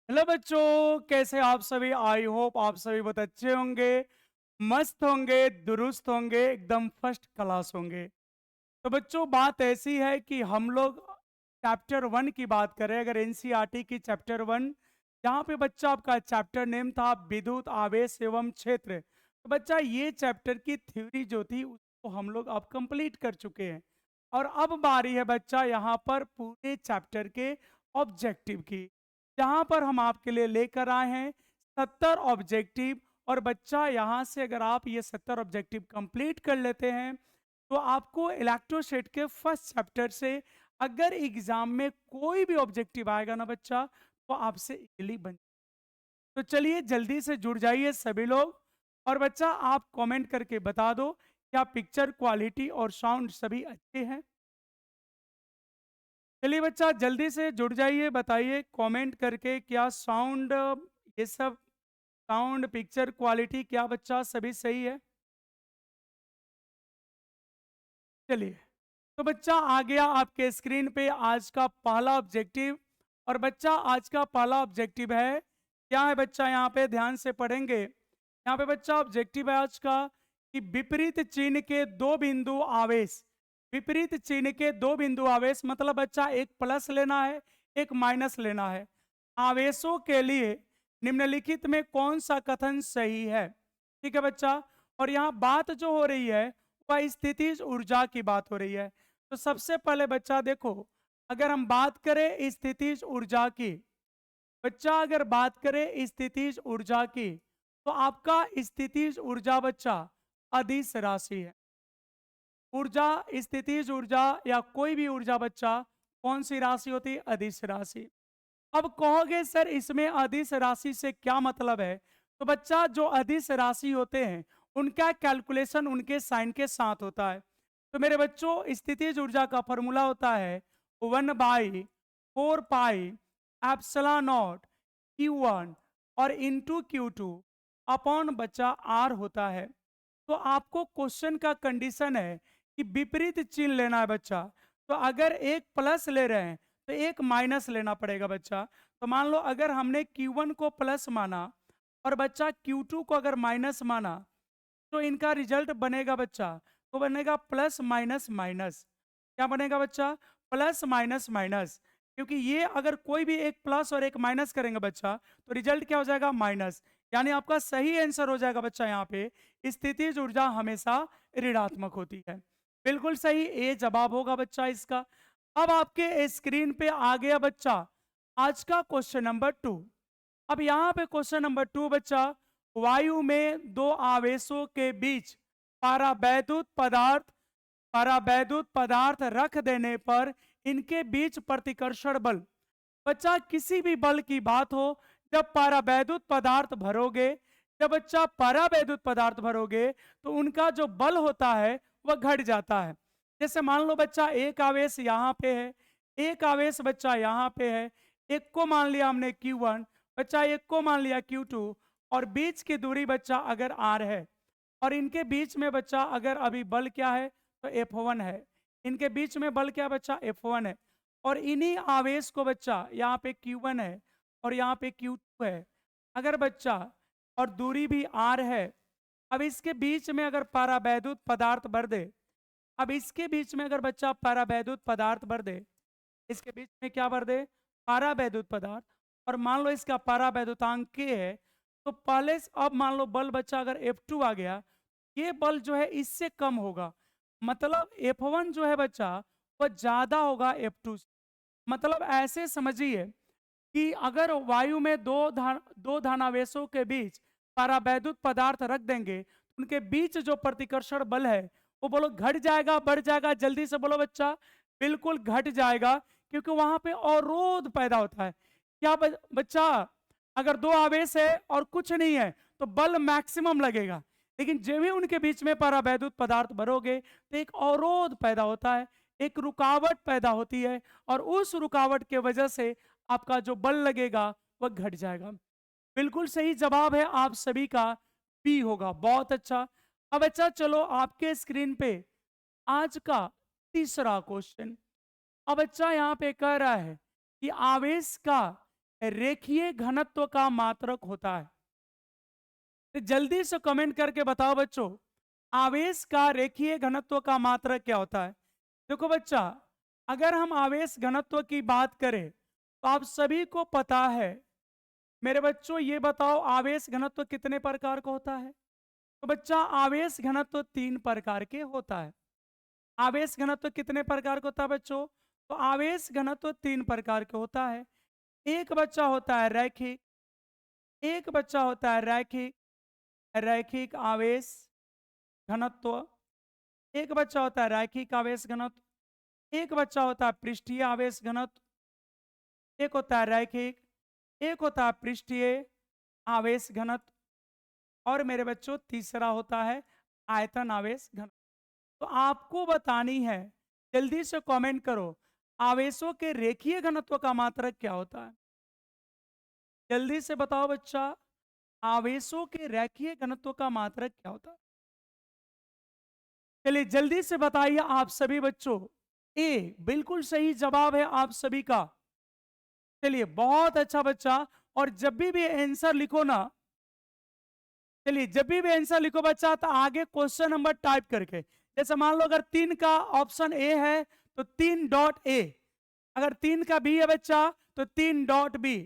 Hello बच्चों, कैसे आप सभी। आई होप आप सभी बहुत अच्छे होंगे, मस्त होंगे, दुरुस्त होंगे, एकदम फर्स्ट क्लास होंगे। तो बच्चों, बात ऐसी है कि हम लोग चैप्टर 1 की बात करें, अगर एनसीईआरटी की चैप्टर 1, जहाँ पे बच्चा आपका चैप्टर नेम था विद्युत आवेश एवं क्षेत्र। तो बच्चा, ये चैप्टर की थ्योरी जो थी उसको हम लोग अब कंप्लीट कर चुके हैं। और अब बारी है बच्चा यहाँ पर पूरे चैप्टर के ऑब्जेक्टिव की, जहाँ पर हम आपके लिए लेकर आए हैं 70 ऑब्जेक्टिव। और बच्चा, यहाँ से अगर आप ये 70 ऑब्जेक्टिव कंप्लीट कर लेते हैं तो आपको इलेक्ट्रोस्टैट के फर्स्ट चैप्टर से अगर एग्जाम में कोई भी ऑब्जेक्टिव आएगा ना बच्चा, तो आपसे इजीली बन। तो चलिए जल्दी से जुड़ जाइए सभी लोग। और बच्चा, आप कमेंट करके बता दो क्या पिक्चर क्वालिटी और साउंड सभी अच्छे हैं। चलिए बच्चा, जल्दी से जुड़ जाइए, बताइए कमेंट करके क्या साउंड, ये सब साउंड पिक्चर क्वालिटी क्या बच्चा सभी सही है। चलिए, तो बच्चा आ गया आपके स्क्रीन पे आज का पहला ऑब्जेक्टिव। और बच्चा, आज का पहला ऑब्जेक्टिव है, क्या है बच्चा, यहाँ पे ध्यान से पढ़ेंगे। यहाँ पे बच्चा ऑब्जेक्टिव है आज का कि विपरीत चिन्ह के दो बिंदु आवेश। विपरीत चिन्ह के दो बिंदु आवेश मतलब बच्चा एक प्लस लेना है, एक माइनस लेना है। आवेशों के लिए निम्नलिखित में कौन सा कथन सही है। ठीक है बच्चा। और यहाँ बात जो हो रही है वह स्थितिज ऊर्जा की बात हो रही है। तो सबसे पहले बच्चा देखो, अगर हम बात करें स्थितिज ऊर्जा की, बच्चा अगर बात करें स्थितिज ऊर्जा की, तो आपका स्थितिज ऊर्जा बच्चा अदिश राशि है। ऊर्जा, स्थितिज ऊर्जा या कोई भी ऊर्जा बच्चा कौन सी राशि होती है, अदिश राशि। अब कहोगे सर इसमें अदिश राशि से क्या मतलब है। तो बच्चा, जो अदिश राशि होते हैं उनका कैलकुलेशन उनके साइन के साथ होता है। तो मेरे बच्चों, स्थितिज ऊर्जा का फॉर्मूला होता है 1/4 पाई एप्सिलॉन नॉट Q1 और इंटू Q2 अपॉन बच्चा R होता है। तो आपको क्वेश्चन का कंडीशन है कि विपरीत चिन्ह लेना है बच्चा। तो अगर एक प्लस ले रहे हैं तो एक माइनस लेना पड़ेगा बच्चा। तो मान लो अगर हमने Q1 को प्लस माना और बच्चा Q2 को अगर माइनस माना, तो इनका रिजल्ट बनेगा बच्चा, तो बनेगा प्लस माइनस माइनस। क्या बनेगा बच्चा, प्लस माइनस माइनस। क्योंकि ये अगर कोई भी एक प्लस और एक माइनस करेंगे बच्चा, तो रिजल्ट क्या हो जाएगा, माइनस। यानी आपका सही आंसर हो जाएगा बच्चा यहाँ पे, स्थितिज ऊर्जा हमेशा ऋणात्मक होती है। बिल्कुल सही, ए जवाब होगा बच्चा इसका। अब आपके स्क्रीन पे आ गया बच्चा आज का क्वेश्चन नंबर 2। अब यहाँ पे क्वेश्चन नंबर 2 बच्चा, वायु में दो आवेशों के बीच परावैद्युत पदार्थ रख देने पर इनके बीच प्रतिकर्षण बल। बच्चा, किसी भी बल की बात हो, जब परावैद्युत पदार्थ भरोगे, जब बच्चा परावैद्युत पदार्थ भरोगे तो उनका जो बल होता है वह घट जाता है। जैसे मान लो बच्चा, एक आवेश यहाँ पे है, एक आवेश बच्चा यहाँ पे है। एक को मान लिया हमने Q1, बच्चा एक को मान लिया Q2, और बीच की दूरी बच्चा अगर R है, और इनके बीच में बच्चा अगर अभी बल क्या है, तो F1 है। इनके बीच में बल क्या बच्चा, F1 है। और इन्हीं आवेश को बच्चा यहाँ पे Q1 है और यहाँ पे Q2 है, अगर बच्चा, और दूरी भी R है। अब इसके बीच में अगर परावैद्युत पदार्थ भर दे, अब इसके बीच में अगर बच्चा परावैद्युत पदार्थ भर दे, इसके बीच में क्या भर दे, परावैद्युत पदार्थ, और मान लो इसका परावैद्युतांक K है, तो पहले अब मान लो बल बच्चा अगर F2 आ गया, ये बल जो है इससे कम होगा। मतलब F1 जो है बच्चा वह ज्यादा होगा F2 से। मतलब ऐसे समझिए कि अगर वायु में दो धनावेशों के बीच परावैद्युत पदार्थ रख देंगे, तो उनके बीच जो प्रतिकर्षण बल है वो बोलो घट जाएगा, बढ़ जाएगा, जल्दी से बोलो बच्चा। बिल्कुल घट जाएगा, क्योंकि वहां पे अवरोध पैदा होता है। क्या बच्चा, अगर दो आवेश है और कुछ नहीं है तो बल मैक्सिमम लगेगा, लेकिन जब भी उनके बीच में परावैद्युत पदार्थ भरोगे तो एक अवरोध पैदा होता है, एक रुकावट पैदा होती है, और उस रुकावट के वजह से आपका जो बल लगेगा वह घट जाएगा। बिल्कुल सही जवाब है आप सभी का, बी होगा। बहुत अच्छा। अब अच्छा, चलो आपके स्क्रीन पे आज का तीसरा क्वेश्चन। अब अच्छा, यहाँ पे कह रहा है कि आवेश का रेखीय घनत्व का मात्रक होता है? तो जल्दी से कमेंट करके बताओ बच्चों, आवेश का रेखीय घनत्व का मात्रक क्या होता है? देखो बच्चा, अगर हम आवेश घनत्व की बात करें तो आप सभी को पता है। मेरे बच्चों ये बताओ, आवेश घनत्व कितने प्रकार का होता है? तो बच्चा, आवेश घनत्व 3 प्रकार के होता है। आवेश घनत्व कितने प्रकार का होता है बच्चों? तो आवेश घनत्व 3 प्रकार के होता है। एक बच्चा होता है रैखिक, एक बच्चा होता है रैखिक रैखिक आवेश घनत्व, एक बच्चा होता है रैखिक आवेश घनत्व, एक बच्चा होता है पृष्ठीय आवेश घनत्व, एक होता है रैखिक, एक होता है पृष्ठीय आवेश घनत्व, और मेरे बच्चों तीसरा होता है आयतन आवेश घनत्व। तो आपको बतानी है, जल्दी से कमेंट करो, आवेशों के रेखीय घनत्व का मात्रक क्या होता है? जल्दी से बताओ बच्चा, आवेशों के रेखीय घनत्व का मात्रक क्या होता है? चलिए जल्दी से बताइए आप सभी बच्चों। ए बिल्कुल सही जवाब है आप सभी का। चलिए बहुत अच्छा बच्चा। और जब भी आंसर लिखो ना, चलिए जब भी आंसर लिखो बच्चा तो आगे क्वेश्चन नंबर टाइप करके, जैसे मान लो अगर 3 का ऑप्शन ए है तो 3 डॉट ए, अगर 3 का बी है बच्चा तो 3 dot B.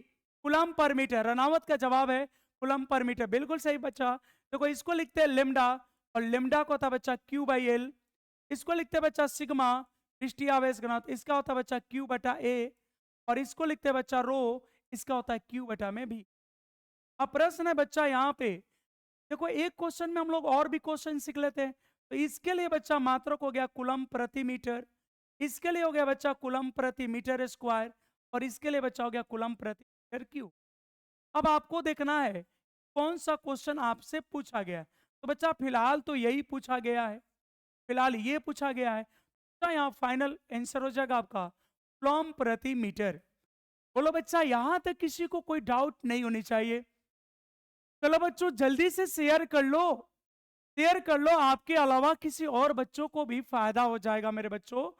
Coulomb per metre, Ranawat का जवाब है कूलम पर मीटर, बिल्कुल सही बच्चा। देखो इसको लिखते हैं लेमडा, और लेमडा को होता है बच्चा क्यू बाई एल। इसको लिखते हैं बच्चा सिग्मा, पृष्ठीय आवेश घनत्व, इसका होता है बच्चा क्यू बटा ए। और इसको लिखते हैं बच्चा रो, इसका होता है क्यू बटा में भी। अब प्रश्न है बच्चा यहाँ पे, देखो एक क्वेश्चन में हम लोग और भी क्वेश्चन सीख लेते हैं। तो इसके लिए बच्चा मात्रक हो गया कूलम प्रति मीटर, इसके लिए हो गया बच्चा कूलम प्रति मीटर स्क्वायर, और इसके लिए बच्चा हो गया कूलम प्रति मीटर क्यूब। अब आपको देखना है कौन सा क्वेश्चन आपसे पूछा गया है। तो बच्चा फिलहाल तो यही पूछा गया है, फिलहाल ये पूछा गया है। तो यहाँ फाइनल आंसर हो जाएगा आपका कूलम प्रति मीटर। बोलो बच्चा, यहां तक किसी को कोई डाउट नहीं होनी चाहिए। चलो बच्चों जल्दी से शेयर कर लो, शेयर कर लो, आपके अलावा किसी और बच्चों को भी फायदा हो जाएगा मेरे बच्चों।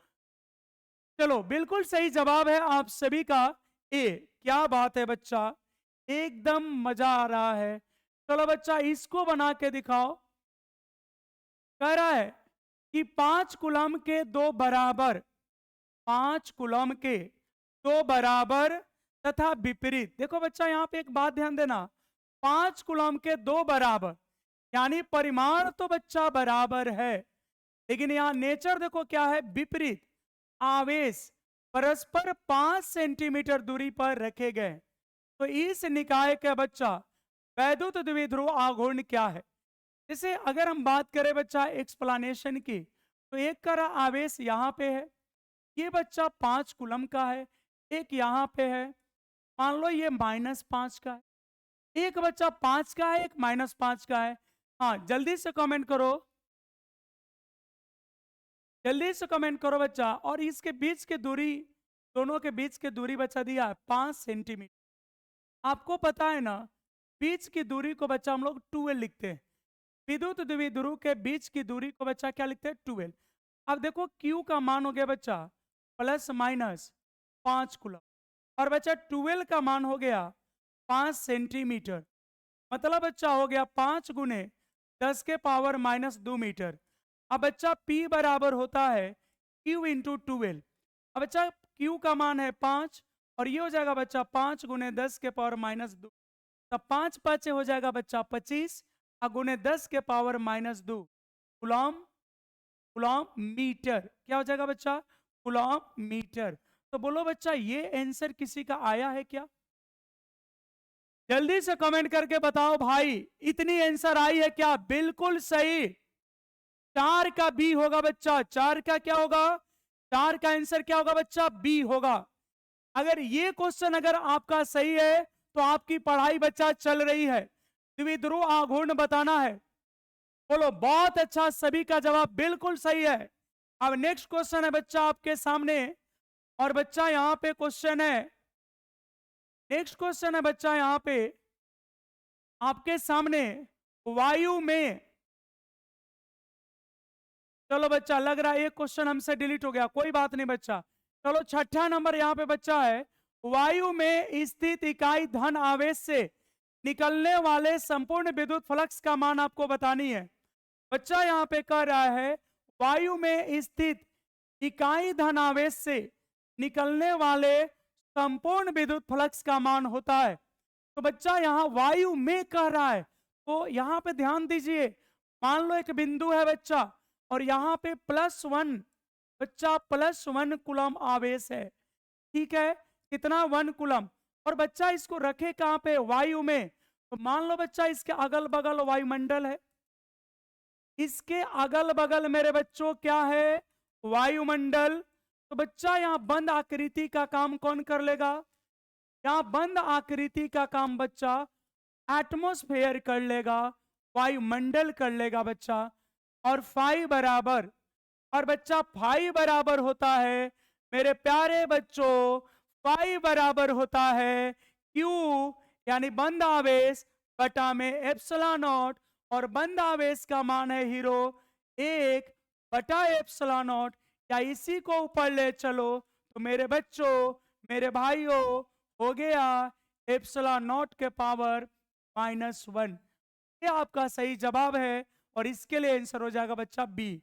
चलो बिल्कुल सही जवाब है आप सभी का ए। क्या बात है बच्चा, एकदम मजा आ रहा है। चलो बच्चा इसको बना के दिखाओ। कह रहा है कि 5 कूलम के 2 बराबर, 5 कूलम के 2 बराबर तथा विपरीत। देखो बच्चा यहाँ पे एक बात ध्यान देना, 5 कूलम के 2 बराबर, यानी परिमाण तो बच्चा बराबर है, लेकिन यहां नेचर देखो क्या है, विपरीत। आवेश परस्पर 5 सेंटीमीटर दूरी पर रखे गए। तो इस निकाय का बच्चा वैद्युत द्विध्रुव आघूर्ण क्या है? जैसे अगर हम बात करें बच्चा एक्सप्लेनेशन की, तो एक का आवेश यहाँ पे है, ये बच्चा 5 कूलम का है, एक यहाँ पे है, मान लो ये -5 का है, एक बच्चा 5 का है, एक -5 का है। हाँ जल्दी से कमेंट करो, जल्दी से कमेंट करो बच्चा। और इसके बीच की दूरी, दोनों के बीच की दूरी बच्चा दिया है 5 सेंटीमीटर। आपको पता है ना, बीच की दूरी को बच्चा हम लोग 12 लिखते हैं। विद्युत द्विध्रुव के बीच की दूरी को बच्चा क्या लिखते हैं, 12। अब देखो Q का मान हो गया बच्चा ±5 कूलम, और बच्चा 12 का मान हो गया 5 सेंटीमीटर, मतलब बच्चा हो गया 5 गुने 10 के पावर -2 मीटर। अब बच्चा P बराबर होता है Q इंटू 12। अब बच्चा Q का मान है 5, और ये हो जाएगा बच्चा 5 गुने 10 के पावर -2, तब 5 5 हो जाएगा बच्चा 25, और गुने 10 के पावर -2 कूलम, कूलम मीटर। क्या हो जाएगा बच्चा, कूलम मीटर। तो बोलो बच्चा ये आंसर किसी का आया है क्या? जल्दी से कमेंट करके बताओ भाई, इतनी आंसर आई है क्या? बिल्कुल सही, 4 का बी होगा बच्चा। 4 का क्या होगा, 4 का आंसर क्या होगा बच्चा, बी होगा। अगर ये क्वेश्चन अगर आपका सही है तो आपकी पढ़ाई बच्चा चल रही है। द्विध्रुव आघूर्ण बताना है। बोलो बहुत अच्छा, सभी का जवाब बिल्कुल सही है। अब नेक्स्ट क्वेश्चन है बच्चा आपके सामने, और बच्चा यहां पे क्वेश्चन है, नेक्स्ट क्वेश्चन है बच्चा यहां पे आपके सामने, वायु में, चलो बच्चा लग रहा है एक क्वेश्चन हमसे डिलीट हो गया, कोई बात नहीं बच्चा। चलो छठा नंबर यहाँ पे बच्चा है, वायु में स्थित इकाई धन आवेश से निकलने वाले संपूर्ण विद्युत फ्लक्स का मान आपको बतानी है। बच्चा यहाँ पे कह रहा है वायु में स्थित इकाई धन आवेश से निकलने वाले संपूर्ण विद्युत फ्लक्स का मान होता है। तो बच्चा यहाँ वायु में कह रहा है, तो यहाँ पे ध्यान दीजिए। मान लो एक बिंदु है बच्चा और यहाँ पे +1, बच्चा +1 कूलम आवेश है, ठीक है, कितना 1 कूलम। और बच्चा इसको रखे कहाँ पे, वायु में। तो मान लो बच्चा इसके अगल बगल वायुमंडल है, इसके अगल बगल मेरे बच्चों क्या है, वायुमंडल। तो बच्चा यहाँ बंद आकृति का काम कौन कर लेगा, यहाँ बंद आकृति का काम बच्चा एटमॉस्फेयर कर लेगा, वायुमंडल कर लेगा बच्चा। और फाई बराबर, और बच्चा फाई बराबर होता है मेरे प्यारे बच्चों, फाई बराबर होता है क्यू यानी बंद आवेश बटा में एप्सिलॉन नॉट। और बंद आवेश का मान है हीरो 1 बटा एप्सिलॉन नॉट। या इसी को ऊपर ले चलो तो मेरे बच्चों, मेरे भाइयों, हो गया एप्सिलॉन नॉट के पावर -1। ये आपका सही जवाब है और इसके लिए आंसर हो जाएगा बच्चा बी।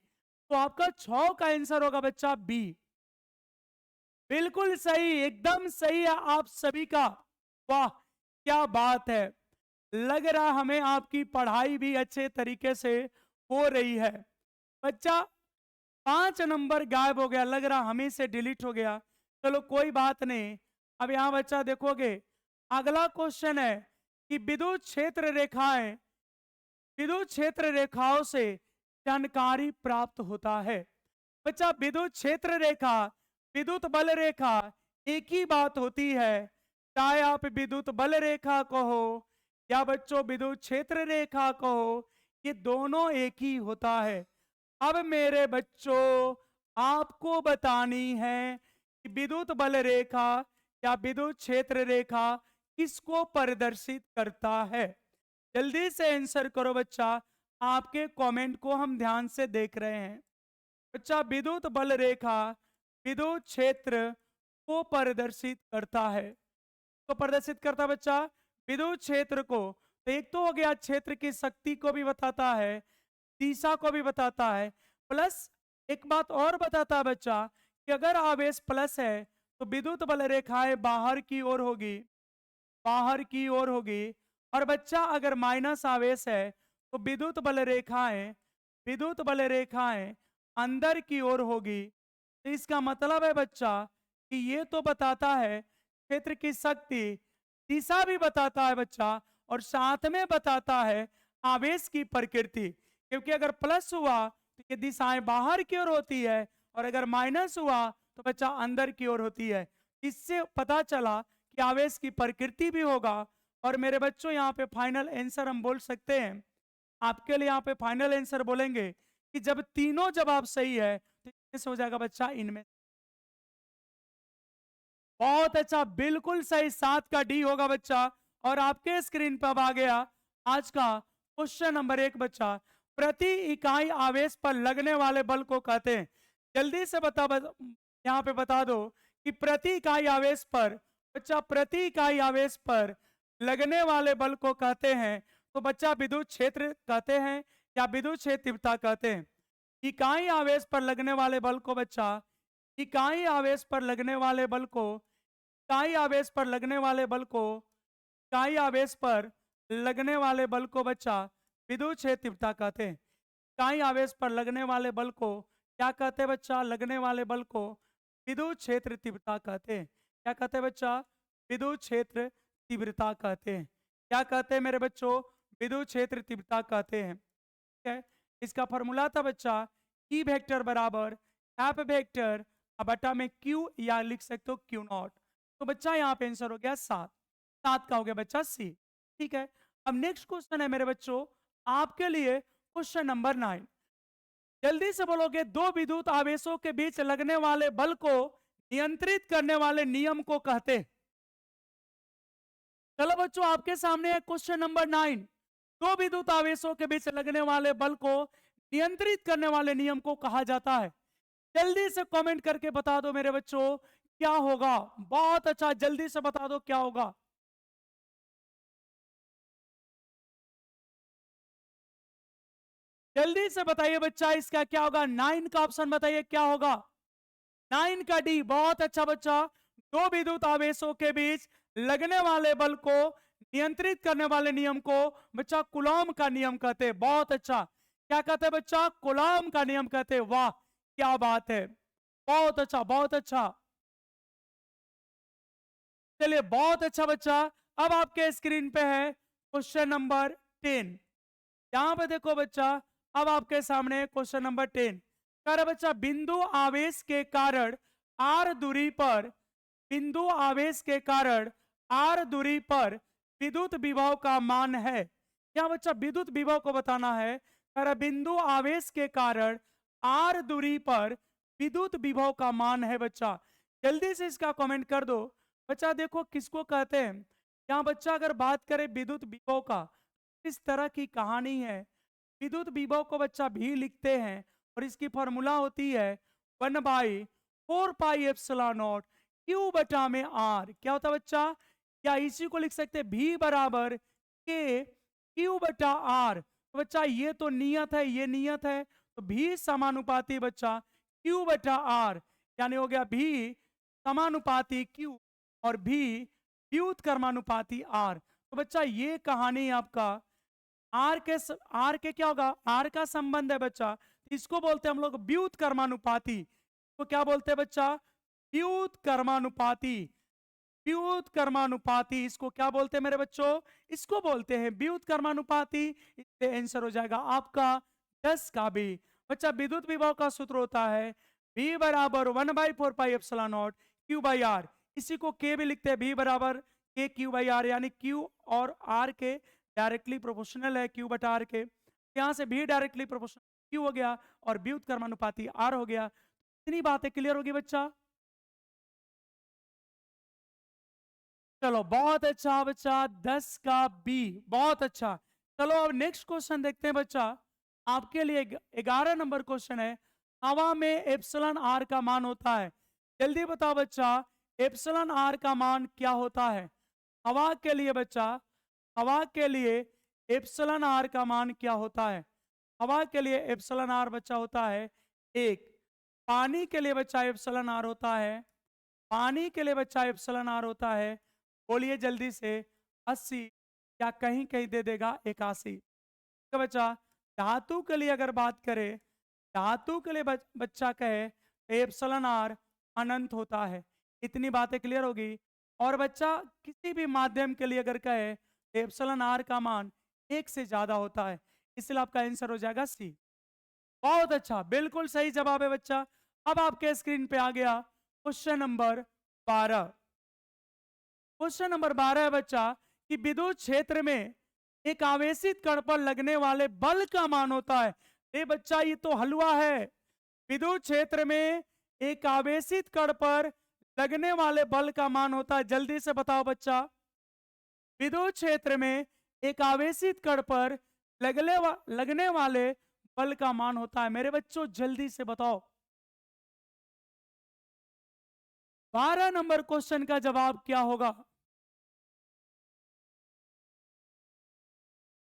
तो आपका 6 का आंसर होगा बच्चा बी। बिल्कुल सही, एकदम सही है आप सभी का। वाह क्या बात है, लग रहा हमें आपकी पढ़ाई भी अच्छे तरीके से हो रही है। बच्चा 5 नंबर गायब हो गया, लग रहा हमें से डिलीट हो गया। चलो कोई बात नहीं। अब यहां बच्चा देखोगे अगला क्वेश्चन है कि विद्युत क्षेत्र रेखाएं, विद्युत क्षेत्र रेखाओं से जानकारी प्राप्त होता है। बच्चा विद्युत क्षेत्र रेखा, विद्युत बल रेखा एक ही बात होती है, चाहे आप विद्युत बल रेखा कहो या बच्चों विद्युत क्षेत्र रेखा कहो, ये दोनों एक ही होता है। अब मेरे बच्चों आपको बतानी है कि विद्युत बल रेखा या विद्युत क्षेत्र रेखा किसको प्रदर्शित करता है। जल्दी से आंसर करो बच्चा, आपके कमेंट को हम ध्यान से देख रहे हैं। बच्चा विद्युत बल रेखा विद्युत क्षेत्र को प्रदर्शित करता है, तो प्रदर्शित करता बच्चा विद्युत क्षेत्र को। तो एक तो हो गया क्षेत्र की शक्ति को भी बताता है, दिशा को भी बताता है, प्लस एक बात और बताता है बच्चा कि अगर आवेश प्लस है तो विद्युत बल रेखाएं बाहर की ओर होगी, बाहर की ओर होगी। और बच्चा अगर माइनस आवेश है तो विद्युत बल रेखाएं, विद्युत बल रेखाएं अंदर की ओर होगी। तो इसका मतलब है बच्चा कि ये तो बताता है क्षेत्र की शक्ति, दिशा भी बताता है बच्चा, और साथ में बताता है आवेश की प्रकृति। क्योंकि अगर प्लस हुआ तो ये दिशाएं बाहर की ओर होती है और अगर माइनस हुआ तो बच्चा अंदर की ओर होती है। इससे पता चला कि आवेश की प्रकृति भी होगा। और मेरे बच्चों यहाँ पे फाइनल आंसर हम बोल सकते हैं, आपके लिए यहाँ पे फाइनल आंसर बोलेंगे कि जब तीनों जवाब सही है तो इससे हो जाएगा बच्चा इनमें। बहुत अच्छा, बिल्कुल सही, 7 का डी होगा बच्चा। और आपके स्क्रीन पर अब आ गया आज का क्वेश्चन नंबर 1 बच्चा, प्रति इकाई आवेश पर लगने वाले बल को कहते हैं। जल्दी से यहाँ पे बता दो कि प्रति इकाई आवेश पर, बच्चा प्रति इकाई आवेश पर लगने वाले बल को कहते हैं। तो बच्चा विद्युत क्षेत्र कहते हैं या विद्युत क्षेत्र तीव्रता कहते हैं। इकाई आवेश पर लगने वाले बल को बच्चा, इकाई आवेश पर लगने वाले बल को, इकाई आवेश पर लगने वाले बल को, इकाई आवेश पर लगने वाले बल को बच्चा विद्युत क्षेत्र तीव्रता कहते हैं। इकाई आवेश पर लगने वाले बल को क्या कहते हैं बच्चा, लगने वाले बल को विद्युत क्षेत्र तीव्रता कहते हैं। क्या कहते हैं बच्चा, विद्युत क्षेत्र तीव्रता कहते हैं। क्या कहते हैं मेरे बच्चों, विद्युत क्षेत्र तीव्रता कहते हैं। ठीक है, इसका फॉर्मूला था बच्चा ई वेक्टर बराबर एफ वेक्टर बटा में क्यू, या लिख सकते हो क्यू नॉट। तो बच्चा यहाँ पे आंसर हो गया 7, 7 का हो गया बच्चा सी। ठीक है, अब नेक्स्ट क्वेश्चन है मेरे बच्चों आपके लिए क्वेश्चन नंबर 9। जल्दी से बोलोगे, दो विद्युत आवेशों के बीच लगने वाले बल को नियंत्रित करने वाले नियम को कहते हैं। चलो बच्चों आपके सामने है क्वेश्चन नंबर 9। दो विद्युत आवेशों के बीच लगने वाले बल को नियंत्रित करने वाले नियम को कहा जाता है। जल्दी से कमेंट करके बता दो मेरे बच्चों क्या होगा? बहुत अच्छा, जल्दी से बता दो क्या होगा। जल्दी से बताइए बच्चा, इसका क्या होगा? 9 का ऑप्शन बताइए क्या होगा? 9 का डी। बहुत अच्छा बच्चा। दो विद्युत आवेशों के बीच लगने वाले बल को नियंत्रित करने वाले नियम को बच्चा कूलॉम का नियम कहते हैं। बहुत अच्छा। क्या कहते हैं बच्चा? कूलॉम का नियम कहते हैं। वाह, क्या बात है। बहुत अच्छा, बहुत अच्छा। चलिए, बहुत अच्छा बच्चा। अब आपके स्क्रीन पे है क्वेश्चन नंबर 10। यहां पे देखो बच्चा, अब आपके सामने क्वेश्चन नंबर 10 कह रहा बच्चा, बिंदु आवेश के कारण आर दूरी पर, बिंदु आवेश के कारण आर दूरी पर विद्युत विभव का मान है। क्या बच्चा विद्युत विभव को बताना है? कह रहा बिंदु आवेश के कारण आर दूरी पर विद्युत विभव का मान है। बच्चा जल्दी से इसका कमेंट कर दो। बच्चा देखो किसको कहते हैं। यहाँ बच्चा अगर बात करें विद्युत विभव का, इस तरह की कहानी है। विद्युत विभव को बच्चा भी लिखते हैं और इसकी फॉर्मूला होती है 1/4 पाई एप्सिलॉन नॉट क्यू बटा में आर। क्या होता है बच्चा? क्या इसी को लिख सकते हैं भी बराबर के क्यू बटा आर। तो बच्चा ये तो नियत है, ये नियत है, तो भी समानुपाती बच्चा क्यू बटा आर, यानी हो गया भी समानुपाती क्यू और भी व्युत्क्रमानुपाती आर। तो बच्चा ये कहानी आपका आर के क्या होगा? आर का संबंध है बच्चा, इसको बोलते हैं हम लोग व्युत्क्रमानुपाती। तो क्या बोलते हैं बच्चा? व्युत्क्रमानुपाती। व्युत्क्रमानुपाती इसको क्या बोलते हैं मेरे बच्चों? इसको बोलते हैं व्युत्क्रमानुपाती। इससे आंसर हो जाएगा आपका 10 का बी। बच्चा विद्युत विभव का सूत्र होता है V बराबर 1/4 pi epsilon naught q by r. इसी को के भी लिखते हैं, V बराबर के क्यू बाई आर, यानी क्यू और आर के डायरेक्टली प्रोपोर्शनल है क्यू बटा आर के। यहां से भी डायरेक्टली प्रोपोर्शनल क्यू हो गया और व्युत्क्रमानुपाती आर हो गया। इतनी बातें क्लियर होगी बच्चा? चलो बहुत अच्छा बच्चा, 10 का बी। बहुत अच्छा। चलो अब नेक्स्ट क्वेश्चन देखते हैं बच्चा। आपके लिए 11 नंबर क्वेश्चन है। हवा में एप्सिलॉन आर का मान होता है। जल्दी बताओ बच्चा, एप्सिलॉन आर का मान क्या होता है? हवा के लिए बच्चा, हवा के लिए एप्सिलॉन आर का मान क्या होता है? हवा के लिए एप्सिलॉन आर बच्चा होता है 1। पानी के लिए बच्चा एप्सिलॉन आर होता है, पानी के लिए बच्चा एप्सिलॉन आर होता है, बोलिए जल्दी से, 80 या कहीं कहीं दे देगा 81। तो बच्चा धातु के लिए अगर बात करें, धातु के लिए बच्चा कहे तो एप्सिलॉन आर अनंत होता है। इतनी बातें क्लियर होगी। और बच्चा किसी भी माध्यम के लिए अगर कहे तो एप्सिलॉन आर का मान 1 से ज्यादा होता है, इसलिए आपका आंसर हो जाएगा सी। बहुत अच्छा, बिल्कुल सही जवाब है बच्चा। अब आपके स्क्रीन पे आ गया क्वेश्चन नंबर 12। क्वेश्चन नंबर 12 है बच्चा कि विद्युत क्षेत्र में एक आवेशित कण पर लगने वाले बल का मान होता है। ए बच्चा ये तो हलवा है। विद्युत क्षेत्र में एक आवेशित कण पर लगने वाले बल का मान होता है। जल्दी से बताओ बच्चा, विद्युत क्षेत्र में एक आवेशित कण पर लगने वाले बल का मान होता है। मेरे बच्चों जल्दी से बताओ। 12 नंबर क्वेश्चन का जवाब क्या होगा?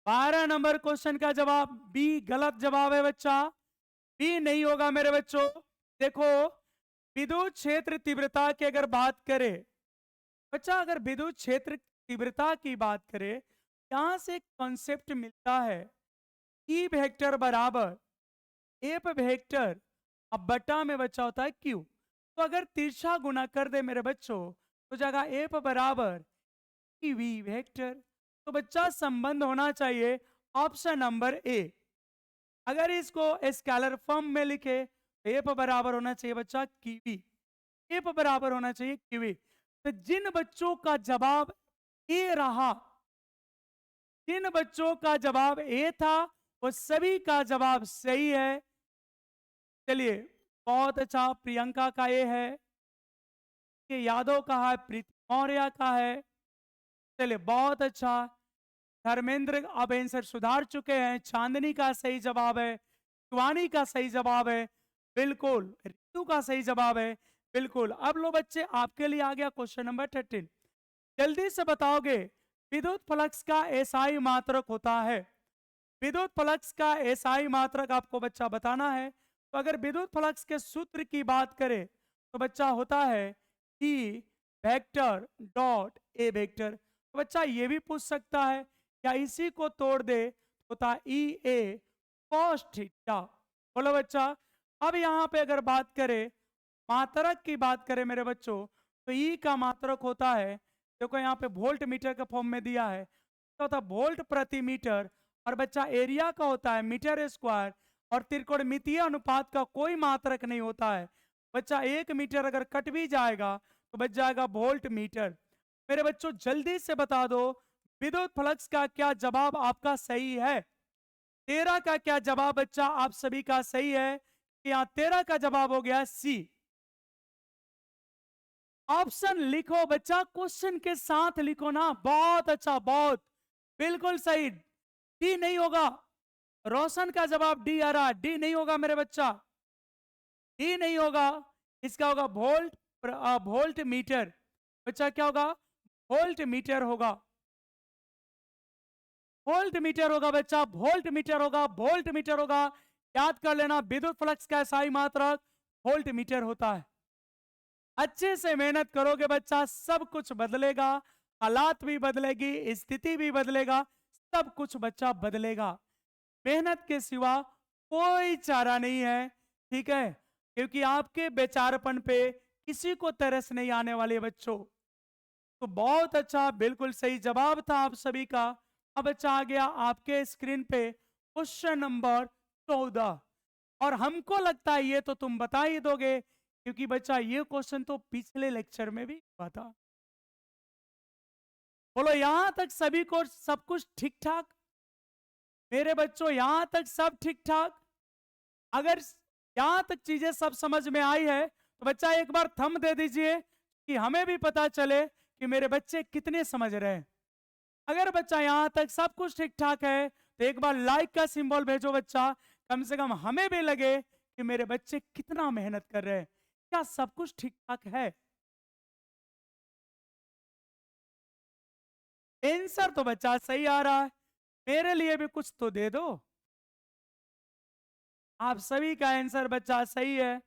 12 नंबर क्वेश्चन का जवाब बी गलत जवाब है बच्चा। बी नहीं होगा मेरे बच्चों। देखो, विद्युत क्षेत्र तीव्रता की अगर बात करें बच्चा, अगर विद्युत क्षेत्र तीव्रता की बात करें, यहां से एक कॉन्सेप्ट मिलता है, ई वेक्टर बराबर एफ वेक्टर अब बटा में बच्चा होता है क्यू। तो अगर तिरछा गुना कर दे मेरे बच्चों तो जगह एफ बराबर ई वी वेक्टर। तो बच्चा संबंध होना चाहिए ऑप्शन नंबर ए। अगर इसको स्केलर फॉर्म में लिखे तो एफ बराबर होना चाहिए बच्चा कीवी, एफ बराबर होना चाहिए कीवी। तो जिन बच्चों का जवाब ए रहा, जिन बच्चों का जवाब ए था, वो सभी का जवाब सही है। चलिए बहुत अच्छा, प्रियंका का ये है, कि यादव का है, प्रीति मौर्य का है। चलिए बहुत अच्छा, धर्मेंद्र अब आंसर सुधार चुके हैं। चांदनी का सही जवाब है, शिवानी का सही जवाब है, बिल्कुल रितु का सही जवाब है। बिल्कुल। अब लो बच्चे, आपके लिए आ गया क्वेश्चन नंबर 13। जल्दी से बताओगे, विद्युत फ्लक्स का एसआई मात्रक होता है। विद्युत फ्लक्स का एसआई मात्रक आपको बच्चा बताना है। तो अगर विद्युत फ्लक्स के सूत्र की बात करें तो बच्चा होता है E vector dot A vector. तो बच्चा ये भी पूछ सकता है, क्या इसी को तोड़ दे, होता ई ए कॉस थीटा। बोलो बच्चा। अब यहाँ पे अगर बात करें, मात्रक की बात करें मेरे बच्चों, तो ई का मात्रक होता है, देखो यहाँ पे वोल्ट मीटर के फॉर्म में दिया है, तो होता वोल्ट प्रति मीटर। और बच्चा एरिया का होता है मीटर स्क्वायर। और त्रिकोणमितीय अनुपात का कोई मात्रक नहीं होता है बच्चा। 1 मीटर अगर कट भी जाएगा तो बच जाएगा वोल्ट मीटर। मेरे बच्चों जल्दी से बता दो, विद्युत फ्लक्स का क्या जवाब आपका सही है। 13 का क्या जवाब बच्चा आप सभी का सही है? यहाँ 13 का जवाब हो गया सी। ऑप्शन लिखो बच्चा, क्वेश्चन के साथ लिखो ना। बहुत अच्छा, बहुत बिल्कुल सही। डी नहीं होगा। रोशन का जवाब डी आ रहा, डी नहीं होगा मेरे बच्चा, डी नहीं होगा। इसका होगा वोल्ट वोल्ट मीटर। बच्चा क्या होगा? वोल्ट मीटर होगा, वोल्ट मीटर होगा बच्चा, वोल्ट मीटर होगा, वोल्ट मीटर होगा। याद कर लेना, विद्युत फ्लक्स का एसआई मात्रक वोल्ट मीटर होता है। अच्छे से मेहनत करोगे बच्चा, सब कुछ बदलेगा। हालात भी बदलेगी, स्थिति भी बदलेगा, सब कुछ बच्चा बदलेगा। मेहनत के सिवा कोई चारा नहीं है, ठीक है? क्योंकि आपके बेचारपन पे किसी को तरस नहीं आने वाले बच्चों। तो बहुत अच्छा, बिल्कुल सही जवाब था आप सभी का। अब बच्चा आ गया आपके स्क्रीन पे क्वेश्चन नंबर 14। और हमको लगता है ये तो तुम बता ही दोगे, क्योंकि बच्चा ये क्वेश्चन तो पिछले लेक्चर में भी हुआ था। बोलो, यहां तक सभी को सब कुछ ठीक ठाक? मेरे बच्चों यहां तक सब ठीक ठाक? अगर यहां तक चीजें सब समझ में आई है तो बच्चा एक बार थंब दे दीजिए, कि हमें भी पता चले कि मेरे बच्चे कितने समझ रहे हैं। अगर बच्चा यहां तक सब कुछ ठीक ठाक है तो एक बार लाइक का सिंबल भेजो बच्चा। कम से कम हमें भी लगे कि मेरे बच्चे कितना मेहनत कर रहे हैं। क्या सब कुछ ठीक ठाक है? आंसर तो बच्चा सही आ रहा है। मेरे लिए भी कुछ तो दे दो। आप सभी का आंसर बच्चा सही है।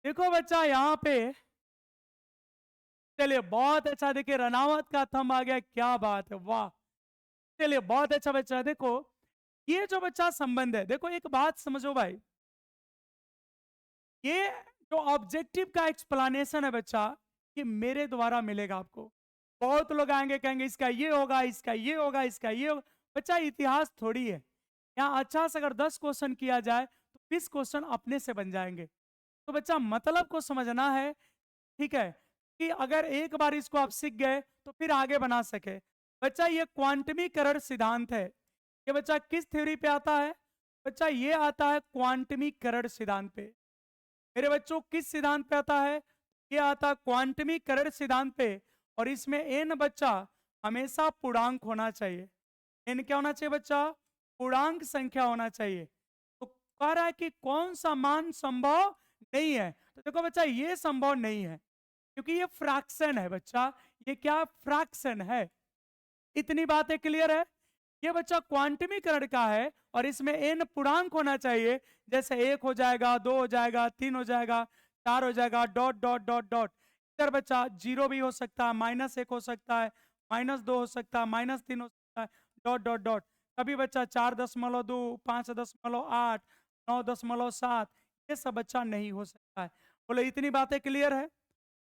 देखो बच्चा यहाँ पे, चलिए बहुत अच्छा। देखिए रनावत का थंब आ गया, क्या बात है, वाह। चलिए बहुत अच्छा बच्चा। देखो ये जो बच्चा संबंध है, देखो एक बात समझो भाई, ये जो ऑब्जेक्टिव का एक्सप्लेनेशन है बच्चा, ये मेरे द्वारा मिलेगा आपको। बहुत लोग आएंगे कहेंगे इसका ये होगा, इसका ये होगा, इसका ये होगा। बच्चा इतिहास थोड़ी है। यहाँ अच्छा से अगर 10 क्वेश्चन किया जाए तो 20 क्वेश्चन अपने से बन जाएंगे। तो बच्चा मतलब को समझना है, ठीक है? कि अगर एक बार इसको आप सीख गए तो फिर आगे बना सके। बच्चा ये क्वांटमीकरण सिद्धांत है। ये बच्चा किस थ्योरी पे आता है? बच्चा ये आता है क्वांटमीकरण सिद्धांत पे। मेरे बच्चों किस सिद्धांत पे आता है? ये आता क्वांटमीकरण सिद्धांत पे। और इसमें एन बच्चा हमेशा पूर्णांक होना चाहिए। एन क्या होना चाहिए बच्चा? पूर्णांक संख्या होना चाहिए। तो कह रहा है कि कौन सा मान संभव नहीं है? तो देखो बच्चा ये संभव नहीं है, क्योंकि ये फ्रैक्शन है बच्चा। ये क्या? फ्रैक्शन है। इतनी बातें क्लियर है? ये बच्चा क्वांटमीकरण का है और इसमें एन पूर्णांक होना चाहिए। जैसे 1 हो जाएगा, 2 हो जाएगा, 3 हो जाएगा, 4 हो जाएगा, डॉट डॉट डॉट डॉट। इधर बच्चा 0 भी हो सकता है, -1 हो सकता है, -2 हो सकता है, -3 हो सकता है, डॉट डॉट डॉट। कभी बच्चा 4.2, 5.8, 9.7, ये सब बच्चा नहीं हो सकता है। बोले इतनी बातें क्लियर है?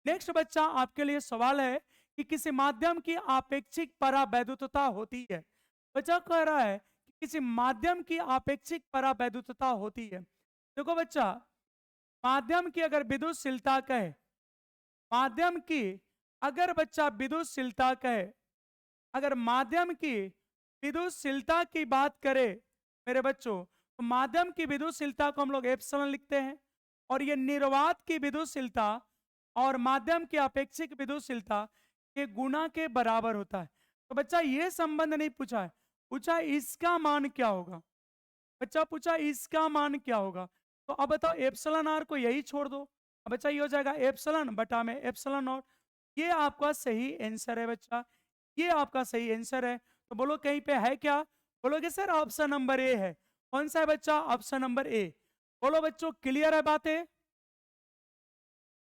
नेक्स्ट बच्चा आपके लिए सवाल है कि किसी माध्यम की आपेक्षिक परावैद्युतता होती है। बच्चा कह रहा है कि किसी माध्यम की आपेक्षिक परावैद्युतता होती है। देखो बच्चा, माध्यम की अगर विद्युतशीलता कहे, माध्यम की अगर बच्चा विद्युतशीलता कहे, अगर माध्यम की विद्युतशीलता की बात करें मेरे बच्चों, तो माध्यम की विद्युतशीलता को हम लोग एप्सिलॉन लिखते हैं। और ये निर्वात की विद्युतशीलता और माध्यम की अपेक्षिक विद्युतशीलता के गुणा के बराबर होता है। तो बच्चा ये संबंध नहीं पूछा है, पूछा इसका मान क्या होगा। बच्चा पूछा इसका मान क्या होगा। तो अब बताओ एप्सिलॉन आर को यही छोड़ दो। अब बच्चा ये हो जाएगा एप्सिलॉन बटा में एप्सिलॉन नॉट। ये आपका सही आंसर है बच्चा, ये आपका सही आंसर है। तो बोलो कहीं पे है क्या? बोलोगे सर ऑप्शन नंबर ए है। कौन सा है बच्चा? Option number A. बोलो बच्चों क्लियर है बातें?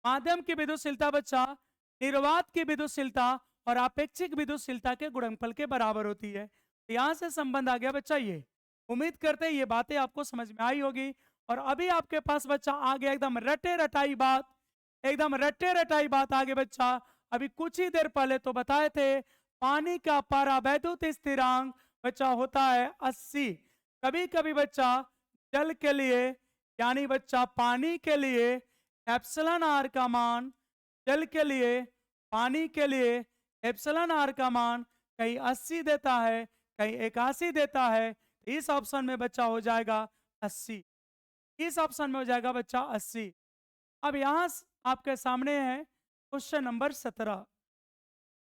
माध्यम की विद्युतशीलता बच्चा निर्वात की विद्युतशीलता और आपेक्षिक विद्युतशीलता के गुणनफल के बराबर होती है। तो यहां से संबंध आ गया बच्चा ये। उम्मीद करते हैं ये बातें आपको समझ में आई होगी। और अभी आपके पास बच्चा आ गया एकदम रटे रटाई बात, एकदम रटे रटाई बात आगे बच्चा। अभी कुछ ही देर पहले तो बताए थे पानी का परावैद्युत स्थिरांक बच्चा होता है 80। कभी कभी बच्चा जल के लिए यानी बच्चा पानी के लिए एप्सिलॉन आर का मान, जल के लिए पानी के लिए एप्सिलॉन आर का मान कहीं 80 देता है, कहीं 81 देता है। इस ऑप्शन में बच्चा हो जाएगा 80, इस ऑप्शन में हो जाएगा बच्चा 80। अब यहां आपके सामने है क्वेश्चन नंबर 17।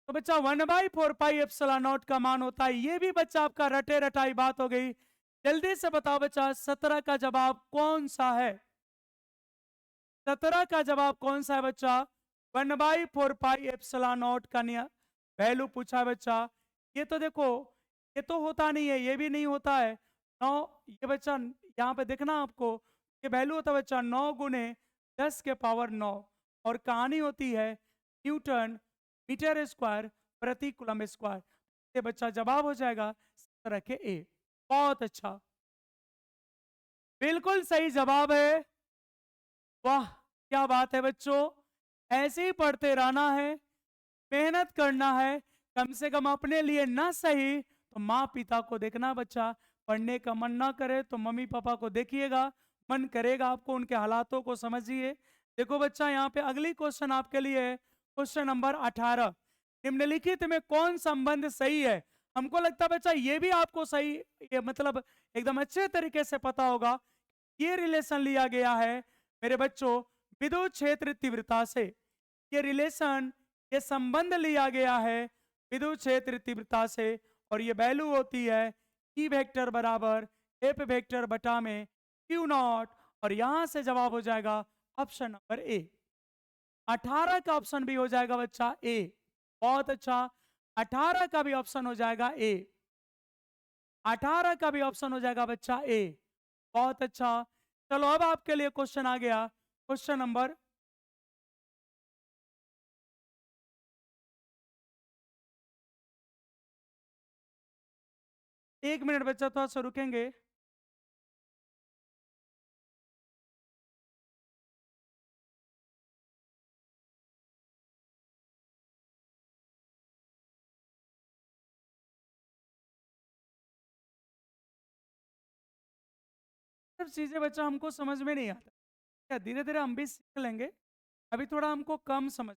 तो बच्चा 1/4 पाई एप्सिलॉन नॉट का मान होता है। ये भी बच्चा आपका रटे रटाई बात हो गई। जल्दी से बताओ बच्चा 17 का जवाब कौन सा है? 17 का जवाब कौन सा है बच्चा? 1/4 पाई एप्सिलॉन नॉट का वैल्यू पूछा है बच्चा। ये तो देखो ये तो होता नहीं है, ये भी नहीं होता है। 9, ये बच्चा यहाँ पे देखना आपको, ये वैल्यू होता है बच्चा 9 गुने 10 के पावर 9 और कहानी होती है न्यूटन मीटर स्क्वायर प्रति कूलम स्क्वायर। ये बच्चा जवाब हो जाएगा 17 के ए। बहुत अच्छा, बिल्कुल सही जवाब है। वाह क्या बात है बच्चों, ऐसे ही पढ़ते रहना है, मेहनत करना है। कम से कम अपने लिए ना सही तो माँ पिता को देखना बच्चा। पढ़ने का मन ना करे तो मम्मी पापा को देखिएगा, मन करेगा आपको उनके हालातों को समझिए। देखो बच्चा यहाँ पे अगली क्वेश्चन आपके लिए है क्वेश्चन नंबर 18। निम्नलिखित में कौन संबंध सही है? हमको लगता है बच्चा ये भी आपको सही, ये मतलब एकदम अच्छे तरीके से पता होगा। ये रिलेशन लिया गया है मेरे बच्चों विद्युत क्षेत्र तीव्रता से। ये रिलेशन, ये संबंध लिया गया है विद्युत क्षेत्र तीव्रता से और ये वैल्यू होती है ई वेक्टर बराबर एफ वेक्टर बटा में क्यू नॉट। और यहां से जवाब हो जाएगा ऑप्शन नंबर ए। 18 का ऑप्शन भी हो जाएगा बच्चा ए। बहुत अच्छा, 18 का भी ऑप्शन हो जाएगा ए। 18 का भी ऑप्शन हो जाएगा बच्चा ए। बहुत अच्छा। चलो अब आपके लिए क्वेश्चन आ गया क्वेश्चन नंबर, एक मिनट बच्चा थोड़ा सा रुकेंगे। सब चीजें बच्चा हमको समझ में नहीं आता, क्या धीरे धीरे हम भी सीख लेंगे। अभी थोड़ा हमको कम समझ,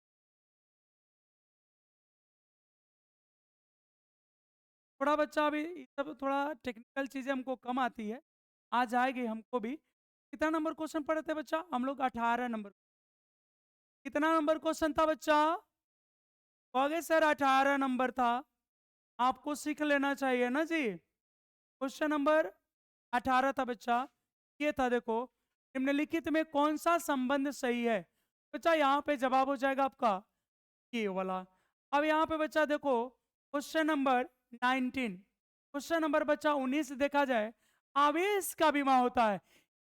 थोड़ा बच्चा अभी ये सब थोड़ा टेक्निकल चीजें हमको कम आती है, आ जाएगी हमको भी। कितना नंबर क्वेश्चन पढ़े थे बच्चा हम लोग? 18 नंबर। कितना नंबर क्वेश्चन था बच्चा? कहोगे सर 18 नंबर था। आपको सीख लेना चाहिए ना जी। क्वेश्चन नंबर 18 था बच्चा, ये था देखो निम्नलिखित में कौन सा संबंध सही है? बच्चा यहाँ पे जवाब हो जाएगा आपका ये वाला। अब यहाँ पे बच्चा देखो क्वेश्चन नंबर 19, क्वेश्चन नंबर बच्चा 19 देखा जाए, आवेश का बीमा होता है।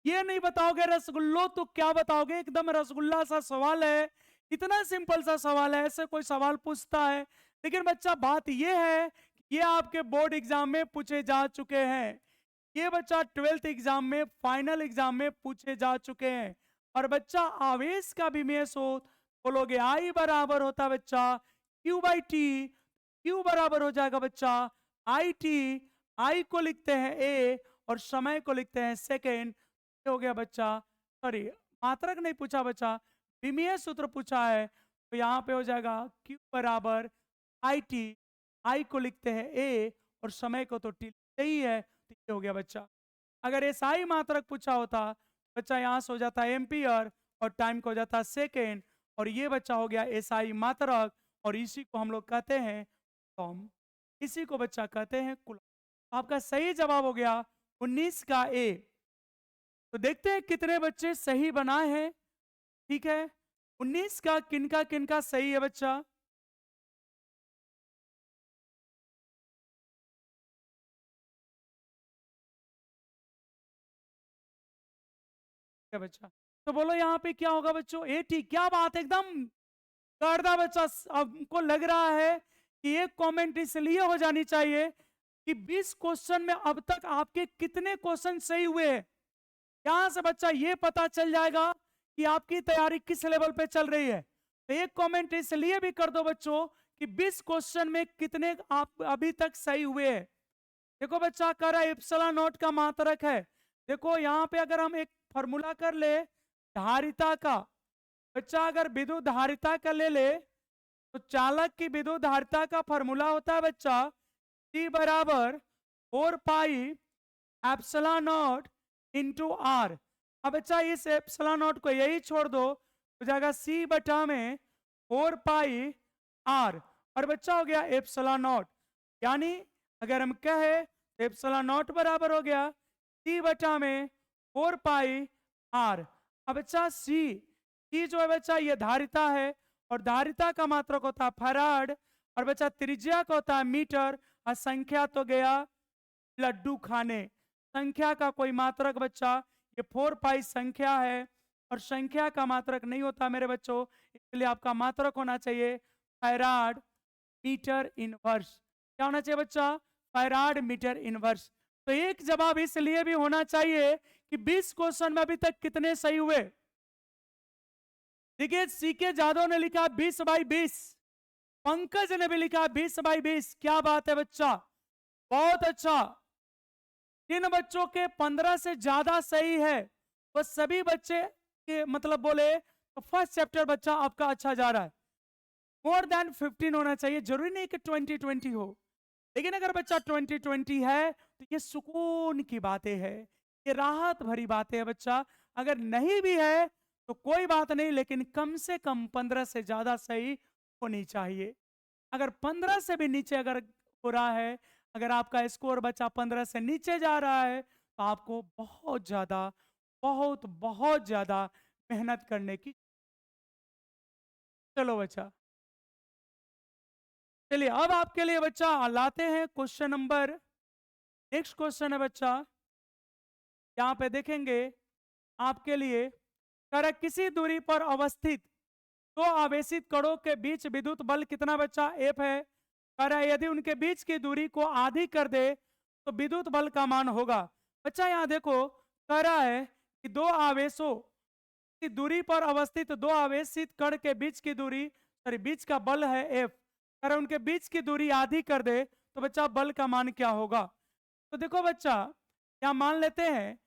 ये नहीं बताओगे रसगुल्लो तो क्या बताओगे? एकदम रसगुल्ला सा सवाल है, इतना सिंपल सा सवाल है, ऐसे कोई सवाल पूछता है? लेकिन बच्चा बात ये है ये आपके बोर्ड एग्जाम में पूछे जा चुके हैं, ये बच्चा 12th एग्जाम में फाइनल एग्जाम में पूछे जा चुके हैं। और बच्चा आवेश का विमेय स्रोत बोलोगे आई बराबर होता है बच्चा क्यू बाई टी। क्यू बराबर हो जाएगा बच्चा आई टी। आई को लिखते हैं ए और समय को लिखते हैं सेकेंड। हो गया बच्चा, सॉरी मात्रक नहीं पूछा बच्चा, विमेय सूत्र पूछा है। तो यहाँ पे हो जाएगा क्यू बराबर आई टी। आई को लिखते हैं ए और समय को तो टी लिखते ही है। तो ये हो गया बच्चा। अगर एसआई मात्रक पूछा होता बच्चा यहाँ से हो जाता है एम्पियर और टाइम को हो जाता है सेकेंड। और ये बच्चा हो गया एसआई मात्रक और इसी को हम लोग कहते हैं कूलम, इसी को बच्चा कहते हैं कूलम। आपका सही जवाब हो गया 19 का ए। तो देखते हैं कितने बच्चे सही बनाए हैं। ठीक है, 19 का किनका सही है बच्चा? क्या बच्चा? तो बोलो यहाँ पे क्या होगा बच्चों? 80। क्या बात है, एकदम करदा बच्चा। हमको लग रहा है कि एक कमेंट इसलिए हो जानी चाहिए कि 20 क्वेश्चन में अब तक आपके कितने क्वेश्चन सही हुए हैं। यहां से बच्चा ये पता चल जाएगा कि आपकी तैयारी किस लेवल पे चल रही है। तो एक कमेंट इसलिए भी कर दो बच्चों कि 20 क्वेश्चन में कितने आप अभी तक सही हुए हैं। देखो बच्चा कह रहा है एप्सिलॉन नॉट का मात्रक है। देखो यहाँ पे अगर हम एक फॉर्मूला कर ले धारिता का, बच्चा अगर विद्युत धारिता का ले ले तो चालक की विद्युत धारिता का फॉर्मूला होता है बच्चा C बराबर 4 pi epsilon naught into r. अब बच्चा इस एप्सिलॉन नॉट को यही छोड़ दो, हो जाएगा C बटा में 4 पाई आर, और बच्चा हो गया एप्सिलॉन नॉट। यानी अगर हम कहे तो एप्सिलॉन नॉट बराबर हो गया C बटा में 4 पाई आर। अब बच्चा C जो है बच्चा ये धारिता है, और धारिता का मात्रक होता है फैराड, और बच्चा त्रिज्या का होता है मीटर, और संख्या तो गया लड्डू खाने। संख्या का कोई मात्रक बच्चा ये 4 पाई संख्या है, और संख्या का मात्रक नहीं होता मेरे बच्चों, इसलिए आपका मात्रक होना चाहिए फैराड मीटर इनवर्स। क्या होना चाहिए बच्चा? Farad metre inverse. तो एक जवाब इसलिए भी होना चाहिए कि 20 क्वेश्चन में अभी तक कितने सही हुए। देखिए सीके जादव ने लिखा 20/20, पंकज ने भी लिखा 20/20। क्या बात है बच्चा, बहुत अच्छा। जिन बच्चों के 15 से ज्यादा सही है वो सभी बच्चे के मतलब बोले तो फर्स्ट चैप्टर बच्चा आपका अच्छा जा रहा है। मोर देन 15 होना चाहिए, जरूरी नहीं कि 2020 हो, लेकिन अगर बच्चा 2020 है तो ये सुकून की बातें है, ये राहत भरी बातें है बच्चा। अगर नहीं भी है तो कोई बात नहीं, लेकिन कम से कम 15 से ज्यादा सही होनी चाहिए। अगर 15 से भी नीचे अगर हो रहा है, अगर आपका स्कोर बच्चा 15 से नीचे जा रहा है तो आपको बहुत ज्यादा बहुत बहुत ज्यादा मेहनत करने की। चलो बच्चा, चलिए अब आपके लिए बच्चा लाते हैं क्वेश्चन नंबर। नेक्स्ट क्वेश्चन है बच्चा, यहाँ पे देखेंगे आपके लिए, कर किसी दूरी पर अवस्थित दो आवेशित कणों के बीच विद्युत बल कितना बच्चा F है। कह रहा है यदि उनके बीच की दूरी को आधी कर दे तो विद्युत बल का मान होगा। बच्चा यहाँ देखो, कह रहा है कि दो आवेशों की दूरी पर अवस्थित दो आवेशित कण के बीच की दूरी, सॉरी बीच का बल है F। कह रहा है उनके बीच की दूरी आधी कर दे तो बच्चा बल का मान क्या होगा। तो देखो बच्चा यहाँ मान लेते हैं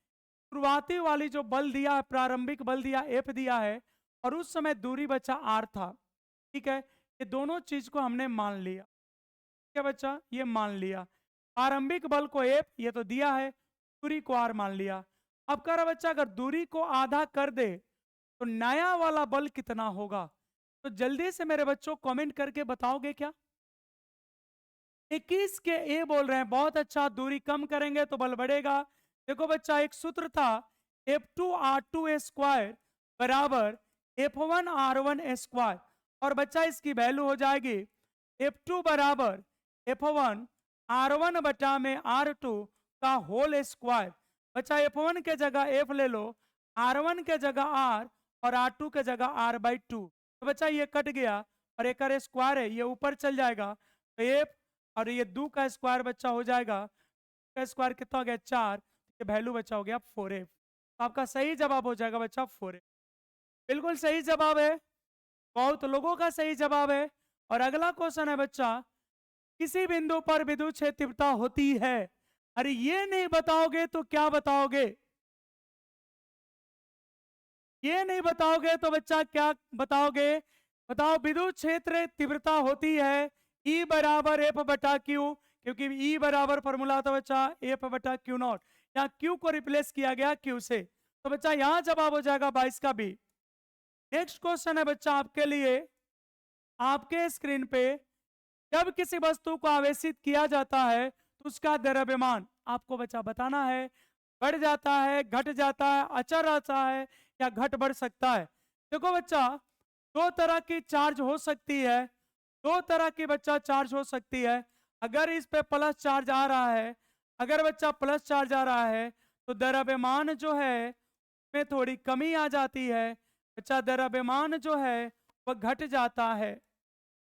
शुरुआती वाली जो बल दिया है, प्रारंभिक बल दिया F दिया है, और उस समय दूरी बच्चा R था। ठीक है, ये दोनों चीज को हमने मान लिया। क्या बच्चा, ये मान लिया। प्रारंभिक बल को F ये तो दिया है, दूरी को R मान लिया। अब कह रहा बच्चा अगर दूरी को आधा कर दे तो नया वाला बल कितना होगा। तो जल्दी से मेरे बच्चों कमेंट करके बताओगे क्या? 21 के ए बोल रहे हैं, बहुत अच्छा। दूरी कम करेंगे तो बल बढ़ेगा। देखो बच्चा एक सूत्र था F2R2 स्क्वायर बराबर F1R1 स्क्वायर, और बच्चा इसकी वैल्यू हो जाएगी F2 बराबर F1R1 बटा में R2 का होल स्क्वायर। बच्चा F1 के जगह F ले लो, R1 के जगह R, और R2 के जगह R/2। तो बच्चा ये कट गया, और एक स्क्वायर है ये ऊपर चल जाएगा, तो F और ये 2 का स्क्वायर बच्चा हो जाएगा, का स्क्वायर कितना हो गया 4, ये वैल्यू बच्चा हो गया 4F। तो आपका सही जवाब हो जाएगा बच्चा 4F। बिल्कुल सही जवाब है, बहुत लोगों का सही जवाब है। और अगला क्वेश्चन है बच्चा, किसी बिंदु पर विद्युत क्षेत्र तीव्रता होती है। अरे ये नहीं बताओगे तो क्या बताओगे? ये नहीं बताओगे तो बच्चा क्या बताओगे? बताओ, विद्युत क्षेत्र तीव्रता होती है E बराबर F बटा Q, क्योंकि E बराबर फॉर्मूला होता है बच्चा F बटा Q नॉट। यहाँ Q को रिप्लेस किया गया Q से, तो बच्चा यहाँ जवाब हो जाएगा 22 का B। नेक्स्ट क्वेश्चन है बच्चा आपके लिए, आपके स्क्रीन पे, जब किसी वस्तु को आवेशित किया जाता है तो उसका द्रव्यमान आपको बच्चा बताना है। बढ़ जाता है, घट जाता है, अचर रहता है या घट बढ़ सकता है। देखो बच्चा, दो तरह की चार्ज हो सकती है, दो तरह की बच्चा चार्ज हो सकती है। अगर इस पे प्लस चार्ज आ रहा है, अगर बच्चा प्लस चार्ज आ रहा है तो द्रव्यमान जो है में थोड़ी कमी आ जाती है, बच्चा द्रव्यमान जो है वह घट जाता है।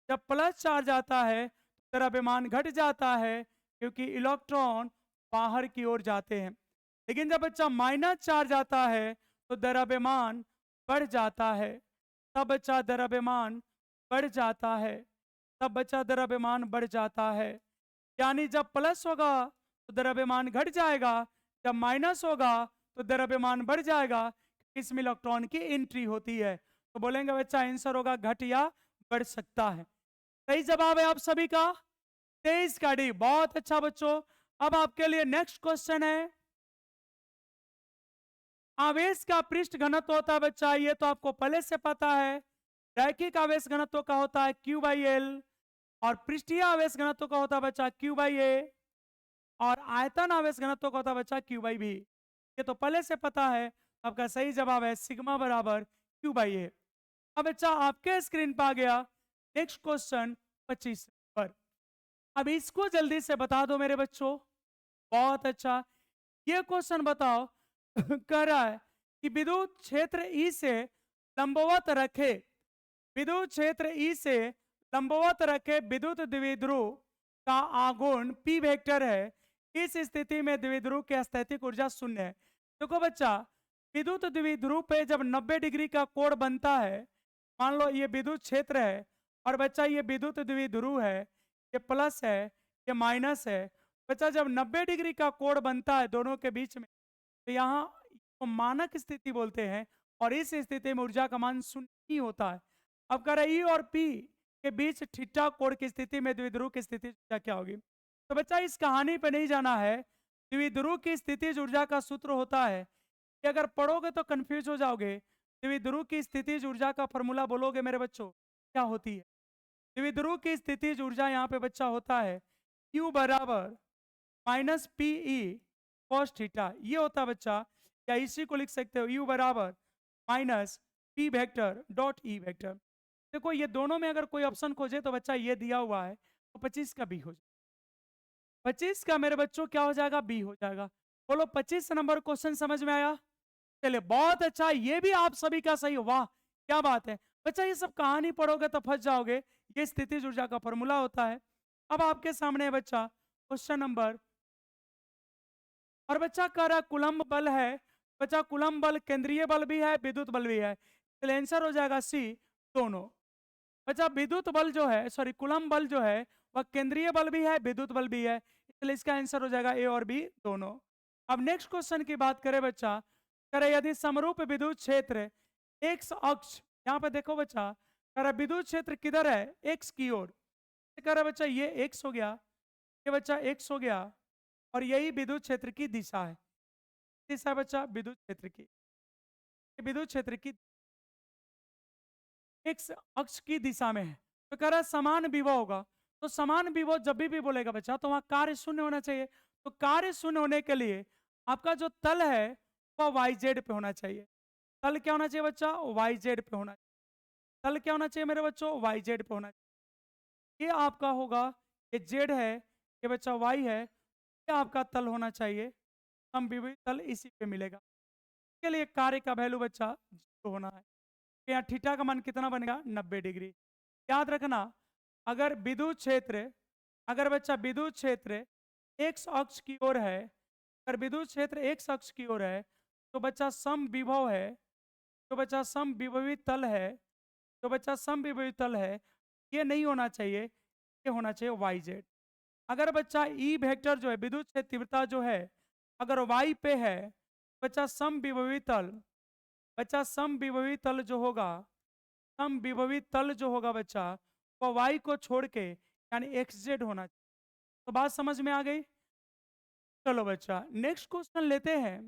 जब प्लस चार्ज आता है तो द्रव्यमान घट जाता है क्योंकि इलेक्ट्रॉन बाहर की ओर जाते हैं। लेकिन जब बच्चा माइनस चार्ज आता है तो द्रव्यमान बढ़ जाता है। तब बच्चा द्रव्यमान बढ़ जाता है, तब बच्चा द्रव्यमान बढ़ जाता है। यानी जब प्लस होगा तो द्रव्यमान घट जाएगा, जब माइनस होगा तो द्रव्यमान बढ़ जाएगा। इसमें इलेक्ट्रॉन की एंट्री होती है। तो बोलेंगे बच्चा आंसर होगा घट या बढ़ सकता है। सही जवाब है आप सभी का 23 का डी। बहुत अच्छा बच्चों। अब आपके लिए नेक्स्ट क्वेश्चन है, आवेश का पृष्ठ घनत्व होता है बच्चा, ये तो आपको पहले से पता है। रैखिक आवेश घनत्व का होता है Q बाई एल, और पृष्ठीय आवेश घनत्व का होता है बच्चा Q बाई ए, और आयतन आवेश घनत्व का होता है बच्चा Q बाई भी। ये तो पहले से पता है। आपका सही जवाब है सिग्मा बराबर Q बाई ए। अब बच्चा आपके स्क्रीन पर आ गया नेक्स्ट क्वेश्चन 25 पर। अब इसको जल्दी से बता दो मेरे बच्चों। बहुत अच्छा। ये क्वेश्चन बताओ कह रहा है कि विद्युत क्षेत्र ई से लंबवत रखे, विद्युत क्षेत्र ई से लंबवत रखे विद्युत द्विध्रुव का आघूर्ण पी वेक्टर है। इस स्थिति में द्विध्रुव की स्थैतिक ऊर्जा शून्य है। देखो बच्चा, विद्युत द्विध्रुव पे जब 90 डिग्री का कोण बनता है, मान लो ये विद्युत क्षेत्र है और बच्चा ये विद्युत द्विध्रुव है, ये प्लस है, ये माइनस है। बच्चा जब 90 डिग्री का कोण बनता है दोनों के बीच में, तो यहाँ को मानक स्थिति बोलते हैं, और इस स्थिति में ऊर्जा का मान शून्य ही होता है। अब कह रहे ई और पी के बीच थीटा कोण की स्थिति में द्विध्रुव की स्थिति क्या होगी। तो बच्चा इस कहानी पे नहीं जाना है। द्विध्रुव की स्थिति ऊर्जा का सूत्र होता है कि अगर पढ़ोगे तो कंफ्यूज हो जाओगे। द्विध्रुव की स्थिति ऊर्जा का फॉर्मूला बोलोगे मेरे बच्चों क्या होती है। द्विध्रुव की स्थिति ऊर्जा यहाँ पे बच्चा होता है Q बराबर minus P E cos theta. ये होता है बच्चा, या इसी को लिख सकते हो U बराबर minus P vector dot E vector. देखो ये दोनों में अगर कोई ऑप्शन खोजे तो बच्चा ये दिया हुआ है तो 25 का बी हो जाएगा। 25 का मेरे बच्चों क्या हो जाएगा, बी हो जाएगा। बोलो 25 नंबर क्वेश्चन समझ में आया। चलिए बहुत अच्छा, ये भी आप सभी का सही हो, वाह क्या बात है। बच्चा ये सब कहानी पढ़ोगे तो फंस जाओगे। ये स्थिति ऊर्जा का फॉर्मूला होता है। अब आपके सामने है बच्चा क्वेश्चन नंबर, और बच्चा कह रहा कुलम्ब बल है। बच्चा कुलम्ब बल केंद्रीय बल भी है, विद्युत बल भी है। चलिए आंसर हो जाएगा सी दोनों। बच्चा विद्युत बल जो है, सॉरी कुलम्ब बल जो है वह केंद्रीय बल भी है, विद्युत बल भी है, इसलिए इसका आंसर हो जाएगा ए और बी दोनों। अब नेक्स्ट क्वेश्चन की बात करें बच्चा, करे यदि समरूप विद्युत क्षेत्र एक्स अक्ष, यहाँ पे देखो बच्चा, करे विद्युत क्षेत्र किधर है, एक्स की ओर। कह रहा बच्चा ये एक्स हो गया, ये बच्चा एक्स हो गया, और यही विद्युत क्षेत्र की दिशा है। दिशा बच्चा विद्युत क्षेत्र की, विद्युत क्षेत्र की एक्स अक्ष की दिशा में है। तो कह रहा है समान विभव होगा। तो समान विभव जब भी बोलेगा बच्चा तो वहां कार्य शून्य होना चाहिए। तो कार्य शून्य होने के लिए आपका जो तल है वह वाई जेड पे होना चाहिए। तल क्या होना चाहिए बच्चा, वाई जेड पे होना चाहिए। तल क्या होना चाहिए मेरे बच्चों, वाई जेड पे होना चाहिए। ये आपका होगा, ये जेड है, ये बच्चा वाई है, ये आपका तल होना चाहिए। समविभव तल इसी पे मिलेगा। इसके लिए कार्य का वैल्यू बच्चा 0 होना है। यहाँ थीटा का मान कितना बनेगा, 90 डिग्री। याद रखना, अगर विद्युत क्षेत्र, अगर बच्चा विद्युत क्षेत्र एक्स अक्ष की ओर है, अगर विद्युत क्षेत्र एक्स अक्ष की ओर है तो बच्चा सम विभव है, तो बच्चा सम विभवी तल है, तो बच्चा सम विभवी तल है, ये नहीं होना चाहिए, ये होना चाहिए वाई जेड। अगर बच्चा ई वेक्टर जो है विद्युत क्षेत्र तीव्रता जो है अगर वाई पे है, बच्चा सम विभवी तल, बच्चा सम विभवी तल जो होगा, सम विभवी तल जो होगा बच्चा वो वाई को छोड़ के यानी एक्स जेड होना चाहिए। तो बात समझ में आ गई। चलो बच्चा नेक्स्ट क्वेश्चन लेते हैं।